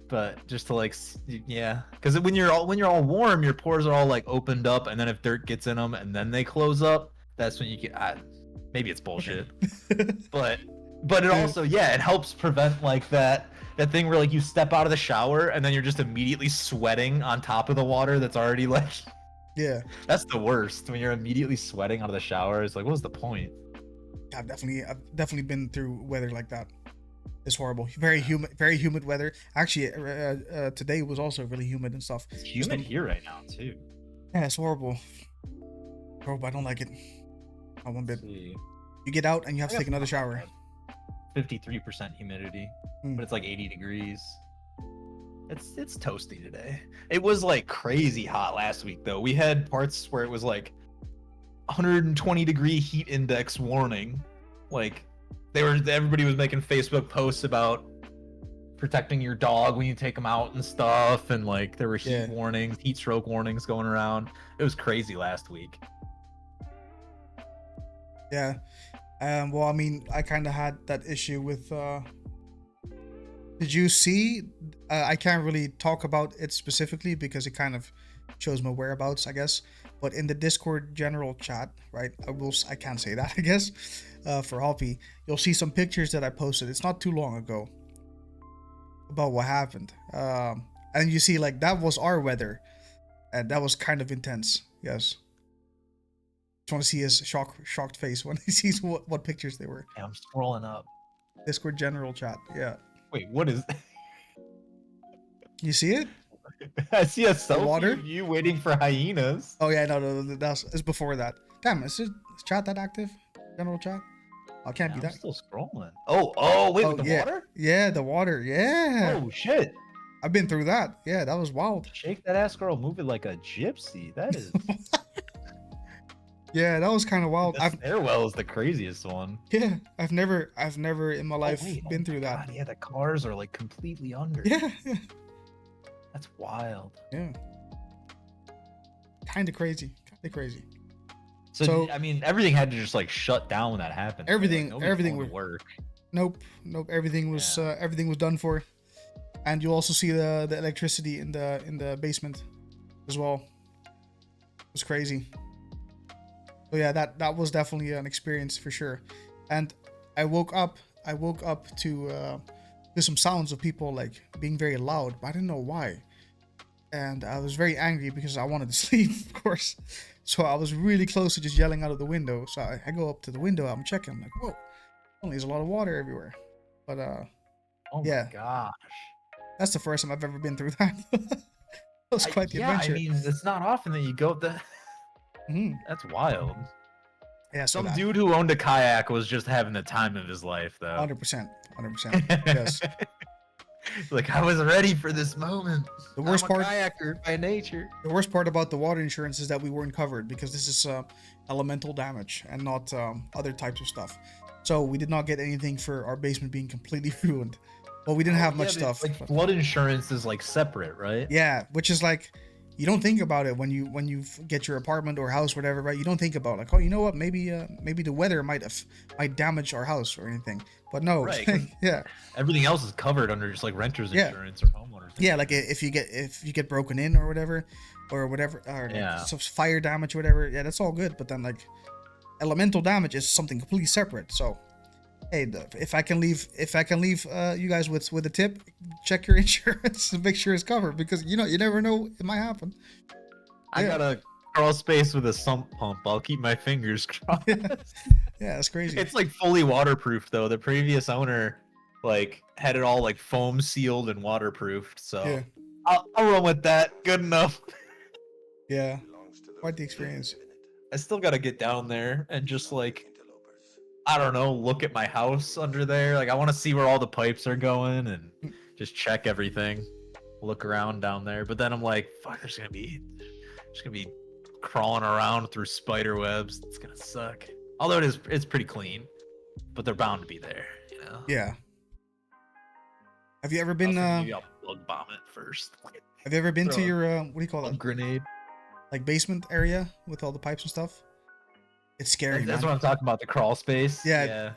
But just to like, yeah, because when you're all warm, your pores are all like opened up, and then if dirt gets in them and then they close up, that's when you get. Maybe it's bullshit, but it also it helps prevent like that thing where like you step out of the shower and then you're just immediately sweating on top of the water that's already like. Yeah. That's the worst when you're immediately sweating out of the shower. It's like, what was the point? I've definitely been through weather like that. It's horrible. Very humid weather. Actually, today was also really humid and stuff. It's humid here right now too. Yeah, it's horrible. Horrible. I don't like it. Not one bit. See. You get out and you have to take another shower. 53% humidity, Mm. but it's like 80 degrees. It's toasty today. It was like crazy hot last week though. We had parts where it was like 120-degree heat index warning. Like everybody was making Facebook posts about protecting your dog when you take them out and stuff, and like there were heat warnings, heat stroke warnings going around. It was crazy last week. Yeah. Well, I mean, I kind of had that issue with. Did you see? I can't really talk about it specifically because it kind of shows my whereabouts, I guess. But in the Discord general chat, right? I can't say that, I guess. For Hoppy, you'll see some pictures that I posted. It's not too long ago about what happened. And you see, like, that was our weather, and that was kind of intense. Yes. Just want to see his shocked face when he sees what pictures they were. Yeah, I'm scrolling up. Discord general chat. Yeah. Wait, what is? You see it? I see a selfie water? of you waiting for hyenas. Oh yeah, no, it's before that. Damn, is chat that active? General chat? Oh, can't be I'm that. still scrolling. Oh, wait, with the yeah. water? Yeah, the water. Yeah. Oh shit! I've been through that. Yeah, that was wild. Shake that ass, girl. Move it like a gypsy. That is. Yeah, that was kind of wild. The stairwell is the craziest one. Yeah, I've never in my life been through that. God, yeah, the cars are like completely under. Yeah. That's wild. Yeah. Kind of crazy. So I mean, everything had to just like shut down when that happened. Everything, like, everything would would work. Nope. Everything was done for, and you also see the electricity in the basement, as well. It was crazy. So yeah, that was definitely an experience for sure. And I woke up to some sounds of people like being very loud, but I didn't know why. And I was very angry because I wanted to sleep, of course. So I was really close to just yelling out of the window. So I go up to the window, I'm checking, I'm like, whoa, there's a lot of water everywhere. But Oh yeah. my gosh. That's the first time I've ever been through that. That was quite the adventure. I mean, it's not often that you go the. That's wild. Yeah, some dude who owned a kayak was just having the time of his life, though. 100%. Yes. Like, I was ready for this moment. The worst part, kayaker by nature. The worst part about the water insurance is that we weren't covered because this is elemental damage and not other types of stuff. So we did not get anything for our basement being completely ruined. Well, we didn't have much stuff. Like, flood insurance is like separate, right? Yeah, which is like, you don't think about it when you get your apartment or house, whatever, right? You don't think about like, oh, you know what? Maybe the weather might damage our house or anything. But no, right, yeah. Everything else is covered under just like renter's insurance or homeowners. Yeah, like if you get broken in or whatever, or like some fire damage or whatever. Yeah, that's all good. But then like elemental damage is something completely separate. So hey, if I can leave you guys with a tip, check your insurance and make sure it's covered, because you never know, it might happen. I got a crawl space with a sump pump. I'll keep my fingers crossed. Yeah, that's crazy. It's like fully waterproof though. The previous owner like had it all like foam sealed and waterproofed. So yeah. I'll run with that. Good enough. Yeah, quite the experience. I still gotta get down there and just like, I don't know, look at my house under there. Like, I want to see where all the pipes are going and just check everything. Look around down there. But then I'm like, fuck, there's gonna be crawling around through spider webs. It's gonna suck. Although it's pretty clean, but they're bound to be there, you know? Yeah. Have you ever been Maybe I'll bug bomb it first. Have you ever been to your what do you call that? Grenade. Like basement area with all the pipes and stuff? It's scary. That's what I'm talking about, the crawl space. Yeah.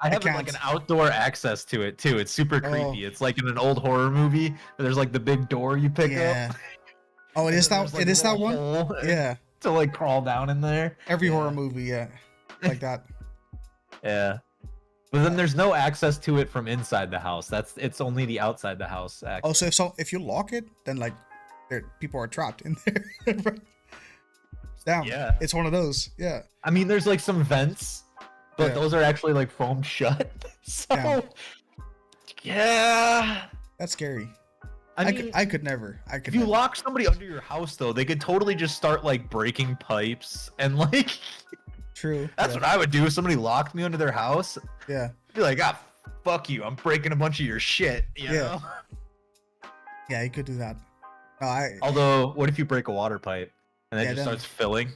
I have like an outdoor access to it too. It's super creepy. It's like in an old horror movie where there's like the big door you pick up. Oh, it is that. It is that one. Yeah. To like crawl down in there. Every horror movie, yeah, like that. Yeah. But then there's no access to it from inside the house. It's only the outside the house access. Oh, so if you lock it, then like people are trapped in there. Damn. Yeah. It's one of those. Yeah. I mean, there's like some vents, but those are actually like foamed shut. So yeah. That's scary. I mean, I could never. If you lock somebody under your house though, they could totally just start like breaking pipes and like True. That's what I would do if somebody locked me under their house. Yeah. Be like, fuck you. I'm breaking a bunch of your shit, you know? Yeah, you could do that. Although, what if you break a water pipe and it just starts filling?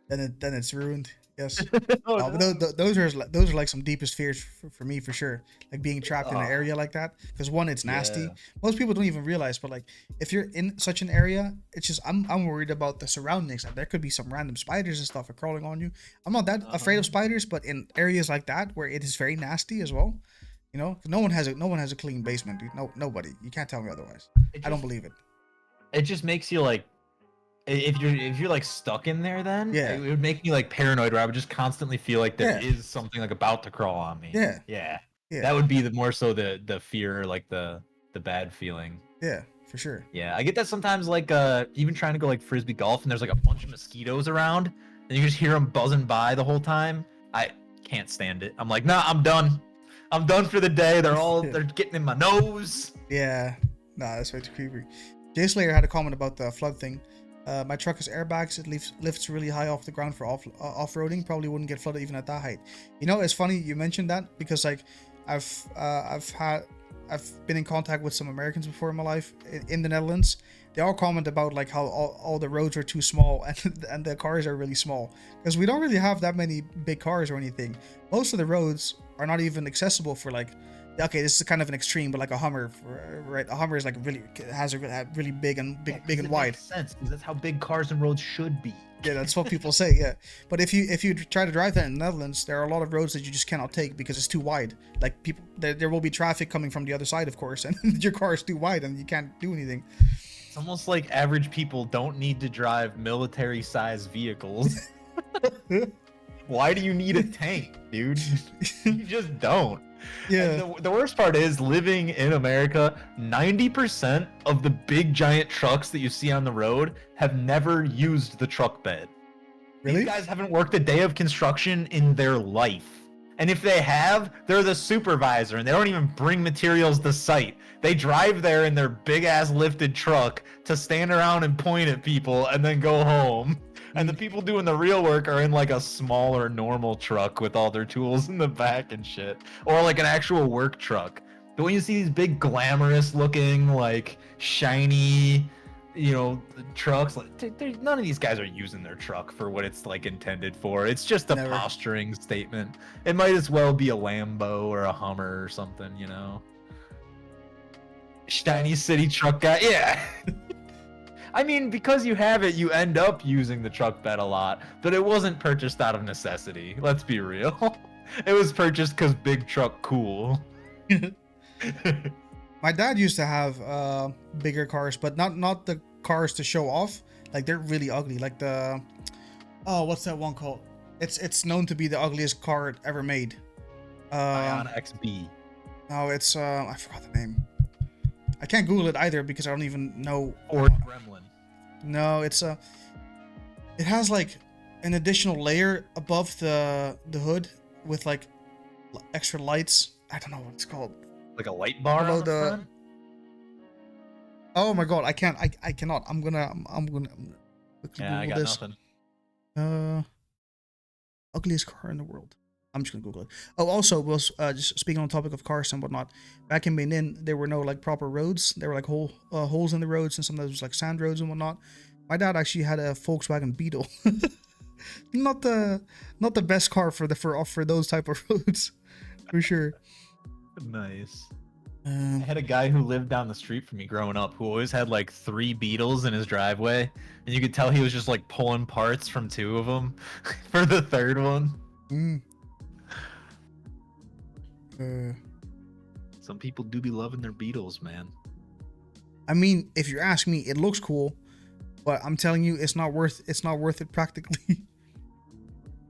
Then it's ruined. Yes. Those are like some deepest fears for me, for sure. Like being trapped in an area like that, because one, it's nasty. Yeah. Most people don't even realize, but like if you're in such an area, it's just I'm worried about the surroundings. Like, there could be some random spiders and stuff crawling on you. I'm not that afraid of spiders, but in areas like that where it is very nasty as well, no one has a clean basement, dude. Nobody. You can't tell me otherwise. I don't believe it. it just makes you like, if you're like stuck in there, then Yeah. it would make me like paranoid, where I would just constantly feel like there Yeah. is something like about to crawl on me. Yeah. Yeah. Yeah. That would be the more so the fear, like the bad feeling. Yeah, for sure. Yeah, I get that sometimes, like even trying to go like frisbee golf, and there's like a bunch of mosquitoes around, and you just hear them buzzing by the whole time. I can't stand it. I'm like, nah, I'm done. I'm done for the day. They're getting in my nose. Yeah. Nah, that's way too creepy. Jay Slayer had a comment about the flood thing. My truck has airbags. It lifts really high off the ground for off-roading. Probably wouldn't get flooded even at that height. You know, it's funny you mentioned that, because like I've been in contact with some Americans before in my life in the Netherlands. They all comment about like how all the roads are too small and the cars are really small, because we don't really have that many big cars or anything. Most of the roads are not even accessible for like, okay, this is kind of an extreme, but like a Hummer, right? A Hummer is like has a really big and wide. Makes sense, because that's how big cars and roads should be. Yeah, that's what people say. Yeah, but if you try to drive that in the Netherlands, there are a lot of roads that you just cannot take because it's too wide. Like there will be traffic coming from the other side, of course, and your car is too wide and you can't do anything. It's almost like average people don't need to drive military-sized vehicles. Why do you need a tank, dude? You just don't. Yeah. And the worst part is, living in America, 90% of the big giant trucks that you see on the road have never used the truck bed. Really? These guys haven't worked a day of construction in their life. And if they have, they're the supervisor, and they don't even bring materials to site. They drive there in their big ass lifted truck to stand around and point at people and then go home. And the people doing the real work are in like a smaller normal truck with all their tools in the back and shit. Or like an actual work truck. But when you see these big glamorous looking, like shiny, you know, trucks, like none of these guys are using their truck for what it's like intended for. It's just a posturing statement. It might as well be a Lambo or a Hummer or something, you know. Shiny city truck guy, yeah. I mean, because you have it, you end up using the truck bed a lot, but it wasn't purchased out of necessity. Let's be real. It was purchased because big truck cool. My dad used to have bigger cars, but not the cars to show off. Like they're really ugly. Like the what's that one called? It's known to be the ugliest car ever made. Ion XB. No, it's I forgot the name. I can't Google it either because I don't even know. Ford Gremlin. No, it's it has like an additional layer above the hood with like extra lights. I don't know what it's called. Like a light bar on the front? Oh my god, I can't. I cannot. I'm gonna quickly Yeah, I got this. nothing. Ugliest car in the world. I'm just gonna Google it. Oh, also, was just speaking on the topic of cars and whatnot. Back in Benin, there were no like proper roads. There were like holes in the roads, and sometimes it was like sand roads and whatnot. My dad actually had a Volkswagen Beetle. not the best car for those type of roads, for sure. Nice. I had a guy who lived down the street from me growing up who always had like 3 Beetles in his driveway, and you could tell he was just like pulling parts from 2 of them for the 3rd one. Some people do be loving their Beetles, man. I mean, if you ask me, it looks cool, but I'm telling you, it's not worth it practically.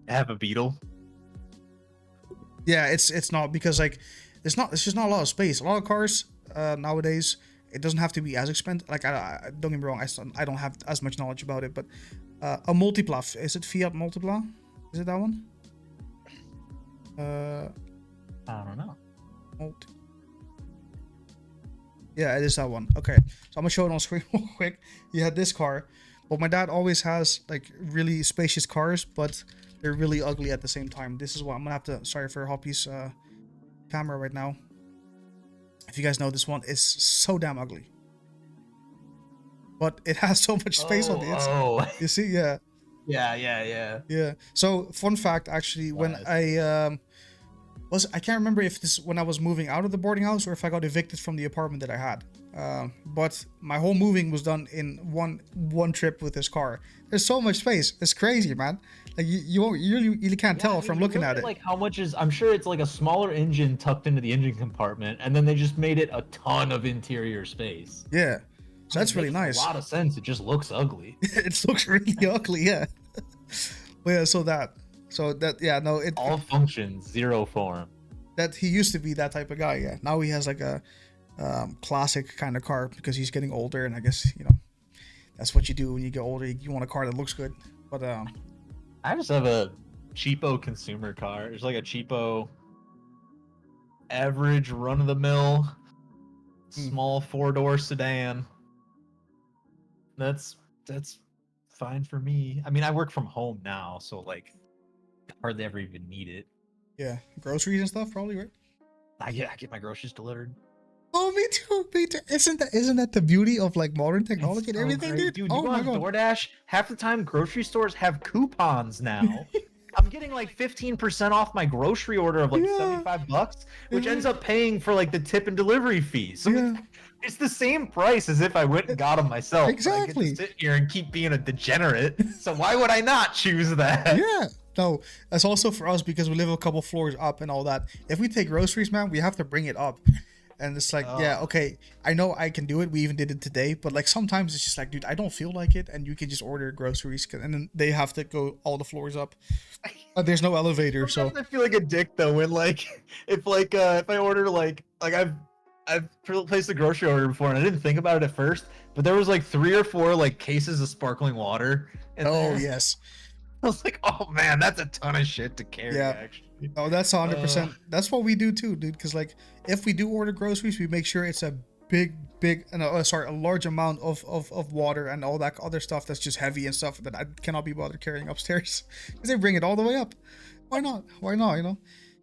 Have a Beetle? Yeah, it's not, because like it's just not a lot of space. A lot of cars nowadays, it doesn't have to be as expensive. Like I don't get me wrong, I don't have as much knowledge about it, but a Multipla, is it Fiat Multipla? Is it that one? I don't know. Yeah, it is that one. Okay, so I'm gonna show it on screen real quick. You had this car, but my dad always has like really spacious cars, but they're really ugly at the same time. This is what I'm gonna have to. Sorry for Hoppy's camera right now. If you guys know, this one is so damn ugly, but it has so much space on the inside. Oh, You see, yeah. Yeah. So fun fact, actually, when I can't remember if this when I was moving out of the boarding house or if I got evicted from the apartment that I had. But my whole moving was done in one trip with this car. There's so much space. It's crazy, man. Like you really can't tell from looking at it. Like how much is? I'm sure it's like a smaller engine tucked into the engine compartment, and then they just made it a ton of interior space. Yeah. So that's really Makes nice. A lot of sense. It just looks ugly. It looks really ugly, yeah. But yeah, so that yeah, no, All functions, zero form. that he used to be that type of guy. Yeah, now he has like a classic kind of car because he's getting older, and I guess that's what you do when you get older. You want a car that looks good. But I just have a cheapo consumer car. It's like a cheapo, average, run-of-the-mill, small 4-door sedan. That's fine for me. I mean, I work from home now, so like hardly ever even need it. yeah, groceries and stuff probably, right? I get my groceries delivered. Oh, me too. Me too. Isn't that the beauty of like modern technology and So everything, great. dude? Dude, you Oh go my on god. DoorDash, half the time grocery stores have coupons now. I'm getting like 15% off my grocery order of like Yeah. $75, which Yeah. ends up paying for like the tip and delivery fee. So Yeah. it's the same price as if I went and got them myself. But I Exactly. get to sit here and keep being a degenerate. So why would I not choose that? Yeah. No, that's also for us because we live a couple floors up and all that. If we take groceries, man, we have to bring it up. And it's like, yeah, okay, I know I can do it. We even did it today, but like sometimes it's just like, dude, I don't feel like it, and you can just order groceries, and then they have to go all the floors up. There's no elevator, so Sometimes I feel like a dick though when like if I order like I've placed a grocery order before and I didn't think about it at first, but there was like 3 or 4 like cases of sparkling water. oh there. yes, I was like, oh man, that's a ton of shit to carry. Yeah. Actually, oh that's 100%. That's what we do too, dude. Because like if we do order groceries, we make sure it's a a large amount of water and all that other stuff that's just heavy and stuff that I cannot be bothered carrying upstairs because they bring it all the way up. Why not? Why not?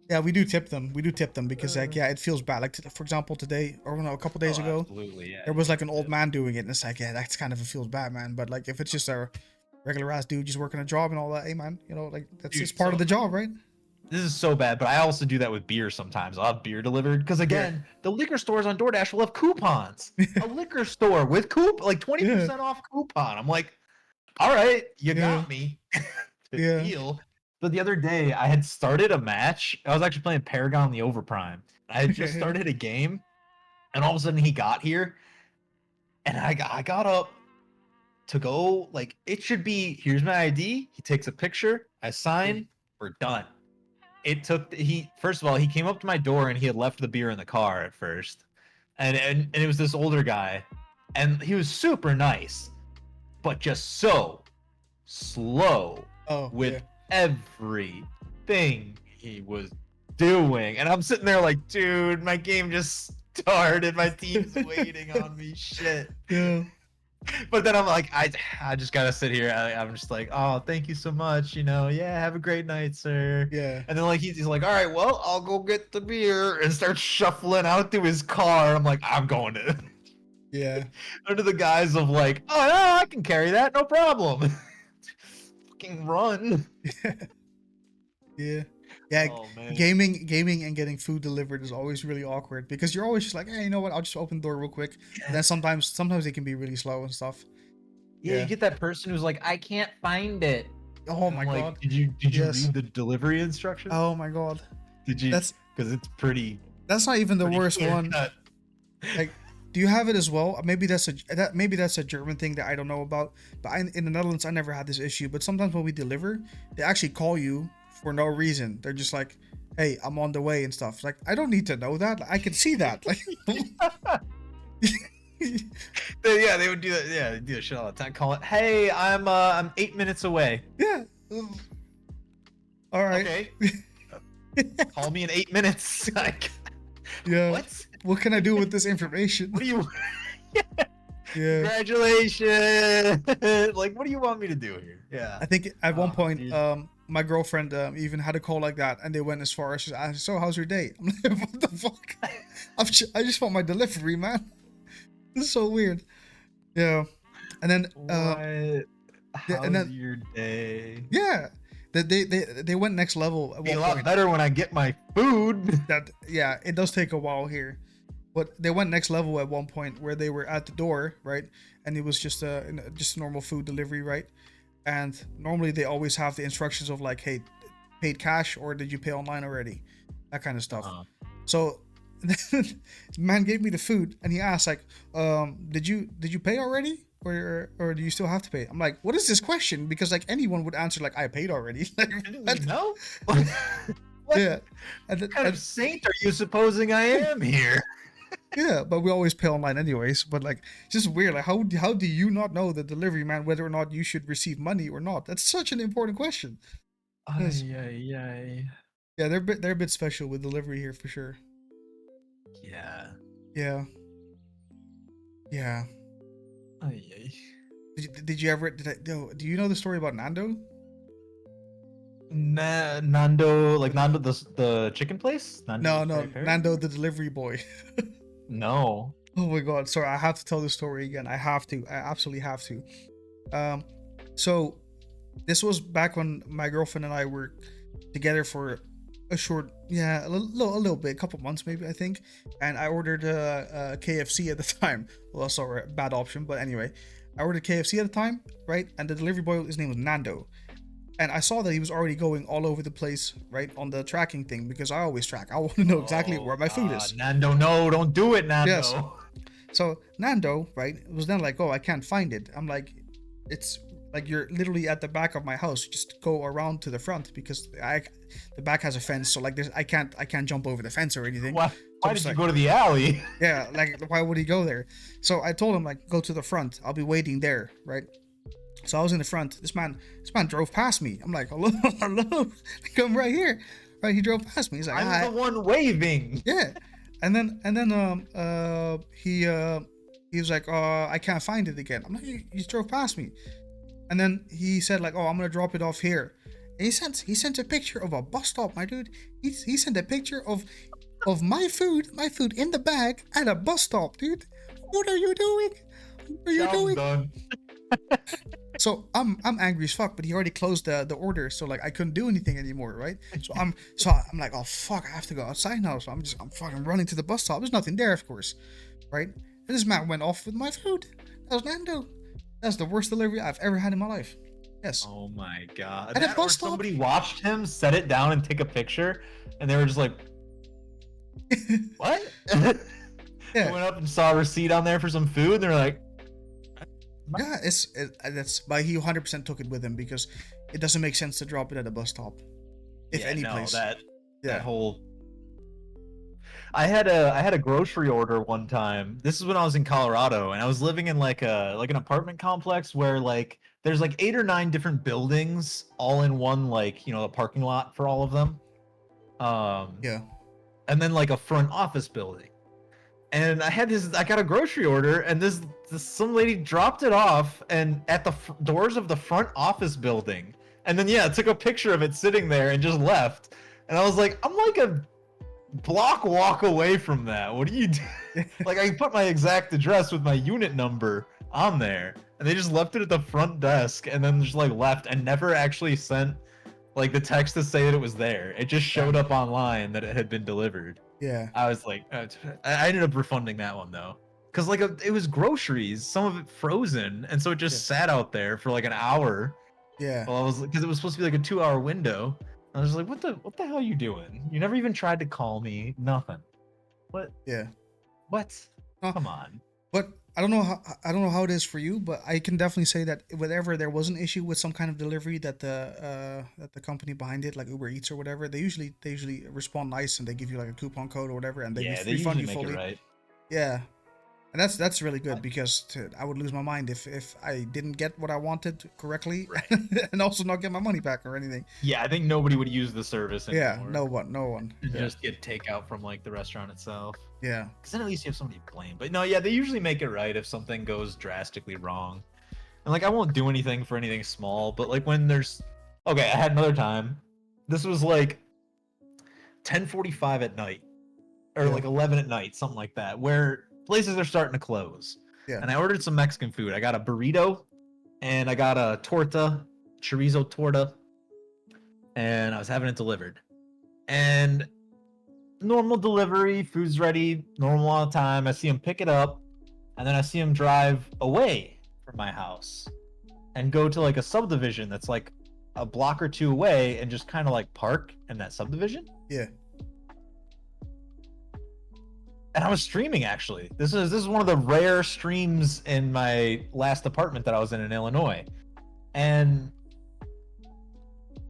Yeah, we do tip them. We do tip them because like yeah, it feels bad. Like for example, today or no, a couple days ago, absolutely, yeah. there was like an old man doing it, and it's like yeah, that's kind of it feels bad, man. But like if it's just a regular ass dude just working a job and all that, hey man, like that's Dude, just part of the job, right? This is so bad, but I also do that with beer sometimes. I'll have beer delivered because again, the liquor stores on DoorDash will have coupons. A liquor store with like 20% off coupon. I'm like, all right, you got me. Deal. But the other day, I had started a match. I was actually playing Paragon the Overprime. I had just started a game, and all of a sudden he got here, and I got up to go. Like it should be. Here's my ID. He takes a picture. I sign. We're done. It took first of all he came up to my door and he had left the beer in the car at first, and it was this older guy, and he was super nice, but just so slow with everything he was doing, and I'm sitting there like, dude, my game just started, my team's waiting on me, shit. Yeah. But then I'm like, I just gotta sit here. I'm just like, oh, thank you so much. Yeah, have a great night, sir. Yeah. And then like he's like, all right, well, I'll go get the beer and start shuffling out to his car. I'm like, I'm going to. Yeah. Under the guise of like, oh no, I can carry that, no problem. Fucking run. Yeah. Yeah. Oh, man. Gaming and getting food delivered is always really awkward because you're always just like, hey, you know what? I'll just open the door real quick. Yeah. And then sometimes it can be really slow and stuff. Yeah, you get that person who's like, I can't find it. Oh And my I'm like, god. Did you read the delivery instructions? Oh my god. Did you? Because it's pretty. That's not even the pretty worst one. clear-cut. Like, do you have it as well? Maybe that's a German thing that I don't know about. But in the Netherlands, I never had this issue. But sometimes when we deliver, they actually call you for no reason. They're just like, hey, I'm on the way and stuff. Like, I don't need to know that. I can see that. Like, Yeah, they would do that. Yeah, they do that shit all the time. Call it, hey, I'm 8 minutes away. yeah. All right. Okay. Call me in 8 minutes. Like, Yeah. what? What can I do with this information? What do you? Yeah. Congratulations. Like, what do you want me to do here? Yeah. I think at one point, dude. my girlfriend even had a call like that, and they went as far as, so how's your date? I'm like, what the fuck? I just want my delivery, man. This is so weird. Yeah. And then, What? How's and then- your day? yeah. They went next level at Be a one lot point. better when I get my food. That yeah, it does take a while here, but they went next level at one point where they were at the door, right? And it was just a normal food delivery, right? And normally they always have the instructions of like, hey, paid cash or did you pay online already, that kind of stuff. Uh-huh. So then man gave me the food and he asked like, did you pay already? Or do you still have to pay? I'm like, what is this question? Because like anyone would answer like I paid already. Like, what? No. Yeah. What kind of saint are you supposing I am here? Yeah, but we always pay online anyways. But like, just weird. Like, how do you not know the delivery man whether or not you should receive money or not? That's such an important question. Yes. Ay. Yeah, they're a bit special with delivery here for sure. Yeah. Yeah. Yeah. Ay. Did you ever do you know the story about Nando? Nando, like Nando, the chicken place? No, Peri Peri? Nando the delivery boy. No. Oh my god, sorry, I have to tell the story again. I have to. I absolutely have to. So this was back when my girlfriend and I were together for a short, a little bit, a couple months maybe, I think. And I ordered a KFC at the time. Well, that's a bad option, but anyway, I ordered KFC at the time, right? And the delivery boy, his name was Nando. And I saw that he was already going all over the place, right, on the tracking thing, because I always track. I want to know exactly where my food is. Nando, no, don't do it, Nando. Yes. So Nando, right, was then like, oh, I can't find it. I'm like, it's like you're literally at the back of my house. Just go around to the front because the back has a fence. So like, I can't jump over the fence or anything. Why So did you like, go to the alley? Yeah, like why would he go there? So I told him like, go to the front. I'll be waiting there, right? So I was in the front. This man drove past me. I'm like, hello, come right here. Right, he drove past me. He's like, I'm the one waving. yeah. And then he was like, I can't find it again. I'm like, you drove past me. And then he said like, oh, I'm gonna drop it off here. And he sent a picture of a bus stop, my dude. He sent a picture of my food in the bag at a bus stop, dude. What are you doing? What are you doing? Done. So I'm angry as fuck, but he already closed the order, so like I couldn't do anything anymore, right? So I'm like, oh fuck, I have to go outside now. So I'm fucking running to the bus stop. There's nothing there, of course, right? And this man went off with my food. That was Nando. That's the worst delivery I've ever had in my life. Yes. Oh my god. At a That, bus or stop? somebody watched him set it down and take a picture, and they were just like, what? Yeah. They went up and saw a receipt on there for some food, and they're like, Yeah, that's but he 100% took it with him because it doesn't make sense to drop it at a bus stop, if yeah, any no, place. that Yeah. whole. I had a grocery order one time. This is when I was in Colorado, and I was living in like an apartment complex where like there's like 8 or 9 different buildings all in one, like, a parking lot for all of them. Yeah. And then like a front office building. And I got a grocery order, and this some lady dropped it off and at the doors of the front office building, and then took a picture of it sitting there and just left. And I was like, I'm like a block walk away from that. What do you do? Like, I put my exact address with my unit number on there, and they just left it at the front desk, and then just like left and never actually sent like the text to say that it was there. It just showed up online that it had been delivered. Yeah. I was like, I ended up refunding that one though, because like it was groceries, some of it frozen, and so it just sat out there for like an hour. Yeah. Well, because it was supposed to be like a 2-hour window. I was like, what the hell are you doing? You never even tried to call me. Nothing. What? Yeah. What? No. Come on. But I don't know how it is for you, but I can definitely say that whenever there was an issue with some kind of delivery that the company behind it, like Uber Eats or whatever, they usually respond nice and they give you like a coupon code or whatever, and they They refund usually you make fully. it right. Yeah, and that's really good because I would lose my mind if I didn't get what I wanted correctly, and also not get my money back or anything. Yeah, I think nobody would use the service anymore. Yeah, no one. And Yeah. just get takeout from like the restaurant itself. Yeah. Because then at least you have somebody to blame. But no, they usually make it right if something goes drastically wrong. And like, I won't do anything for anything small, but like when there's... Okay, I had another time. This was like 10:45 at night. Or like 11 at night, something like that, where places are starting to close. Yeah. And I ordered some Mexican food. I got a burrito, and I got a torta, chorizo torta, and I was having it delivered. And normal delivery, food's ready, normal amount of time. I see him pick it up, and then I see him drive away from my house and go to like a subdivision that's like a block or two away and just kind of like park in that subdivision. Yeah. And I was streaming actually. This is one of the rare streams in my last apartment that I was in Illinois. And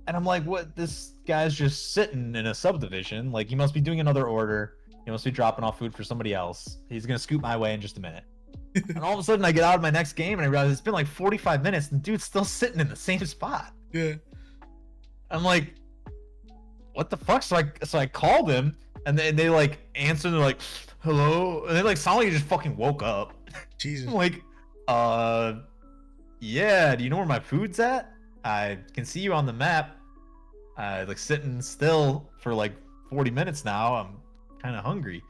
I'm like, what? This guy's just sitting in a subdivision. Like, he must be doing another order. He must be dropping off food for somebody else. He's gonna scoot my way in just a minute. And all of a sudden, I get out of my next game and I realize it's been like 45 minutes, and the dude's still sitting in the same spot. Yeah. I'm like, what the fuck? So I called him, and they like answered. They're like, hello, and they like sound like he just fucking woke up. Jesus. I'm like, yeah. Do you know where my food's at? I can see you on the map. Like sitting still for like 40 minutes now. I'm kind of hungry.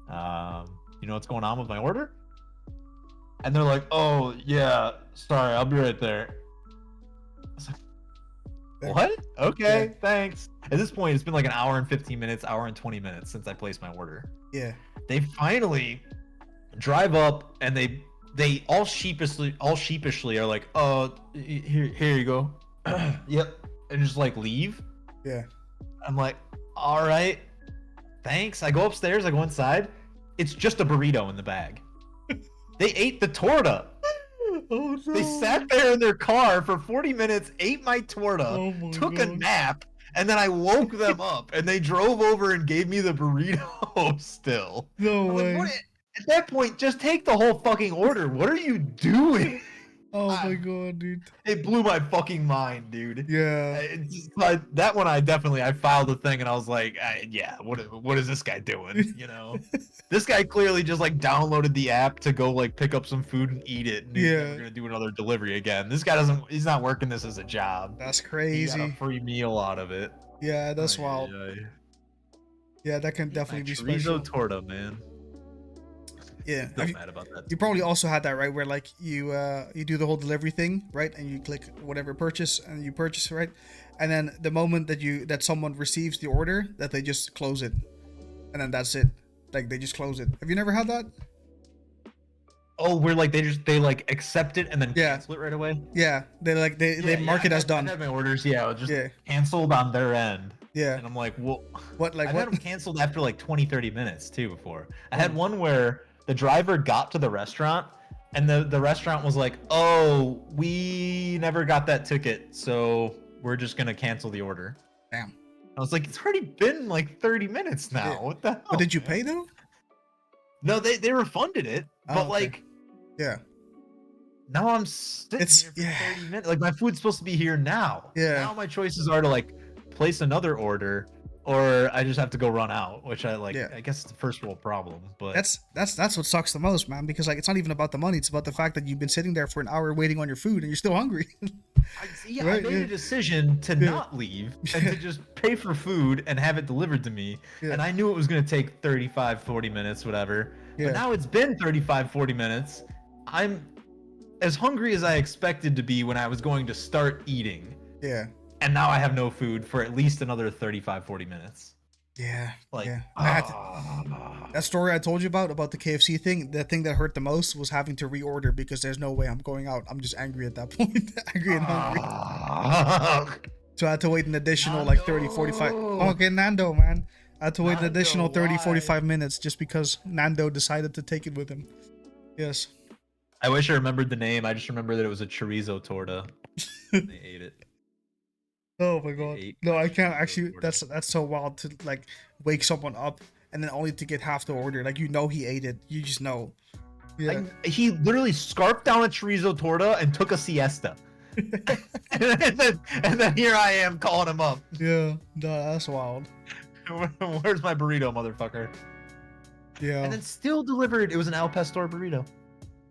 You know what's going on with my order? And they're like, oh yeah, sorry, I'll be right there. I was like, what? Okay, Yeah. thanks. At this point, it's been like an hour and 15 minutes, hour and 20 minutes since I placed my order. Yeah. They finally drive up and they all sheepishly are like, oh, here you go. Yep. And just like leave. Yeah. I'm like, all right, thanks. I go upstairs, I go inside. It's just a burrito in the bag. They ate the torta. Oh no. They sat there in their car for 40 minutes, ate my torta, Oh my took a God. nap, and then I woke them up and they drove over and gave me the burrito still. No I'm way. like, at that point, just take the whole fucking order. What are you doing? Oh my God, dude. It blew my fucking mind, dude. Yeah. That one, I filed a thing and I was like, yeah, what is this guy doing? You know, this guy clearly just like downloaded the app to go like pick up some food and eat it, and he's never gonna do another delivery again. This guy he's not working this as a job. That's He got crazy. a free meal out of it. Yeah, that's Ay, wild. ay, ay. Yeah, that can My definitely be chorizo special. torta, man. Yeah. Still mad about that. You probably also had that, right, where like you do the whole delivery thing, right, and you click whatever purchase and you purchase, right, and then the moment that someone receives the order, that they just close it, and then that's it. Like they just close it. Have you never had that? Oh, where like they like accept it and then Yeah. cancel it right away. Yeah, they like they mark it as done. I've had my orders, yeah, it was just Yeah. canceled on their end. Yeah. And I'm like, well, What like I've had what? them canceled after like 20, 30 minutes too before. I had one where the driver got to the restaurant and the restaurant was like, oh, we never got that ticket, so we're just gonna cancel the order. Damn. I was like, it's already been like 30 minutes now. Yeah. What the hell? But did you man? pay though? No, they refunded it, Oh, but okay. like Yeah. now I'm sitting It's- here for yeah. 30 minutes. Like my food's supposed to be here now. Yeah. Now my choices are to like place another order, or I just have to go run out, which I like. Yeah. I guess it's the first world problem, but That's what sucks the most, man. Because like it's not even about the money; it's about the fact that you've been sitting there for an hour waiting on your food and you're still hungry. I Right, made yeah. a decision to Yeah. not leave and to just pay for food and have it delivered to me. Yeah. And I knew it was going to take 35, 40 minutes, whatever. Yeah. But now it's been 35, 40 minutes. I'm as hungry as I expected to be when I was going to start eating. Yeah. And now I have no food for at least another 35, 40 minutes. Yeah. Like, yeah. That story I told you about the KFC thing, the thing that hurt the most was having to reorder because there's no way I'm going out. I'm just angry at that point. Angry and hungry. So I had to wait an additional like 30, 45. Nando. Okay, Nando, man. I had to wait an Nando, additional 30, why? 45 minutes just because Nando decided to take it with him. Yes. I wish I remembered the name. I just remember that it was a chorizo torta. They ate it. Oh my god. ate No, I my can't chorizo actually. torta. That's so wild to like wake someone up and then only to get half the order. Like you know he ate it. You just know. Yeah. He literally scarfed down a chorizo torta and took a siesta. and then here I am calling him up. Yeah. No, that's wild. Where's my burrito, motherfucker? Yeah. And then still delivered. It was an Al Pastor burrito.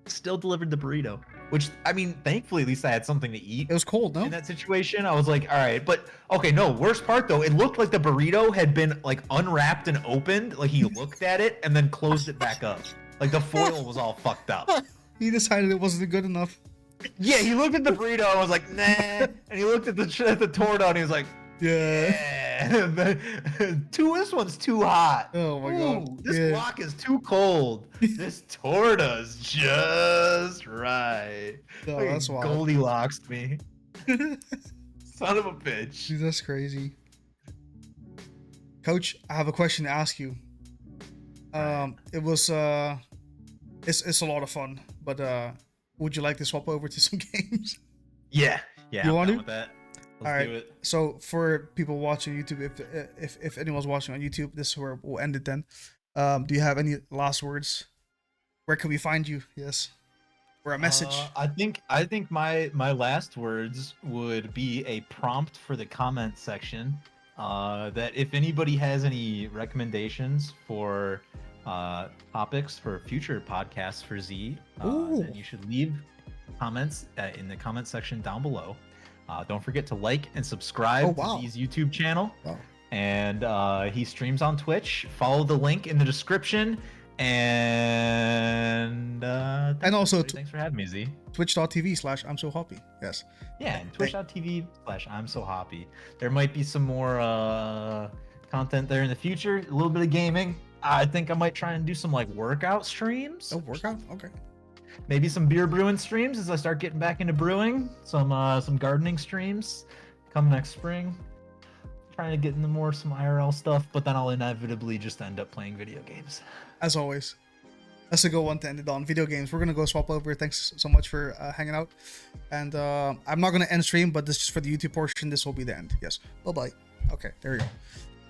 Still delivered the burrito. Which, I mean, thankfully, at least I had something to eat. It was cold, no? In that situation, I was like, all right, but okay, no, worst part though, it looked like the burrito had been like unwrapped and opened, like he looked at it and then closed it back up. Like the foil was all fucked up. He decided it wasn't good enough. Yeah, he looked at the burrito and was like, nah, and he looked at the torta and he was like, Yeah. yeah, this one's too hot. Oh my god. Ooh, this Yeah. block is too cold. This torta's just right. No, Fucking that's wild. Goldilocks me. Son of a bitch. Dude, that's crazy. Coach, I have a question to ask you. It was it's a lot of fun. But would you like to swap over to some games? Yeah, yeah. You I'm want down to? with that? All Let's right. do it. So for people watching YouTube, if anyone's watching on YouTube, this is where we'll end it then. Do you have any last words? Where can we find you? Yes. Or a message. I think my last words would be a prompt for the comment section. That if anybody has any recommendations for topics for future podcasts for Z, then you should leave comments in the comment section down below. Don't forget to like and subscribe to Z's YouTube channel. Wow. And he streams on Twitch. Follow the link in the description. And also thanks for having me, Z. Twitch.tv/I'm so happy. Yes. Yeah, and twitch.tv/I'm so happy. There might be some more content there in the future. A little bit of gaming. I think I might try and do some like workout streams. Oh, workout? Okay. Maybe some beer brewing streams as I start getting back into brewing. Some gardening streams come next spring. Trying to get into some IRL stuff, but then I'll inevitably just end up playing video games. As always, that's a good one to end it on. Video games. We're gonna go swap over. Thanks so much for hanging out. And I'm not gonna end stream, but this is just for the YouTube portion. This will be the end. Yes. Bye bye. Okay, there we go.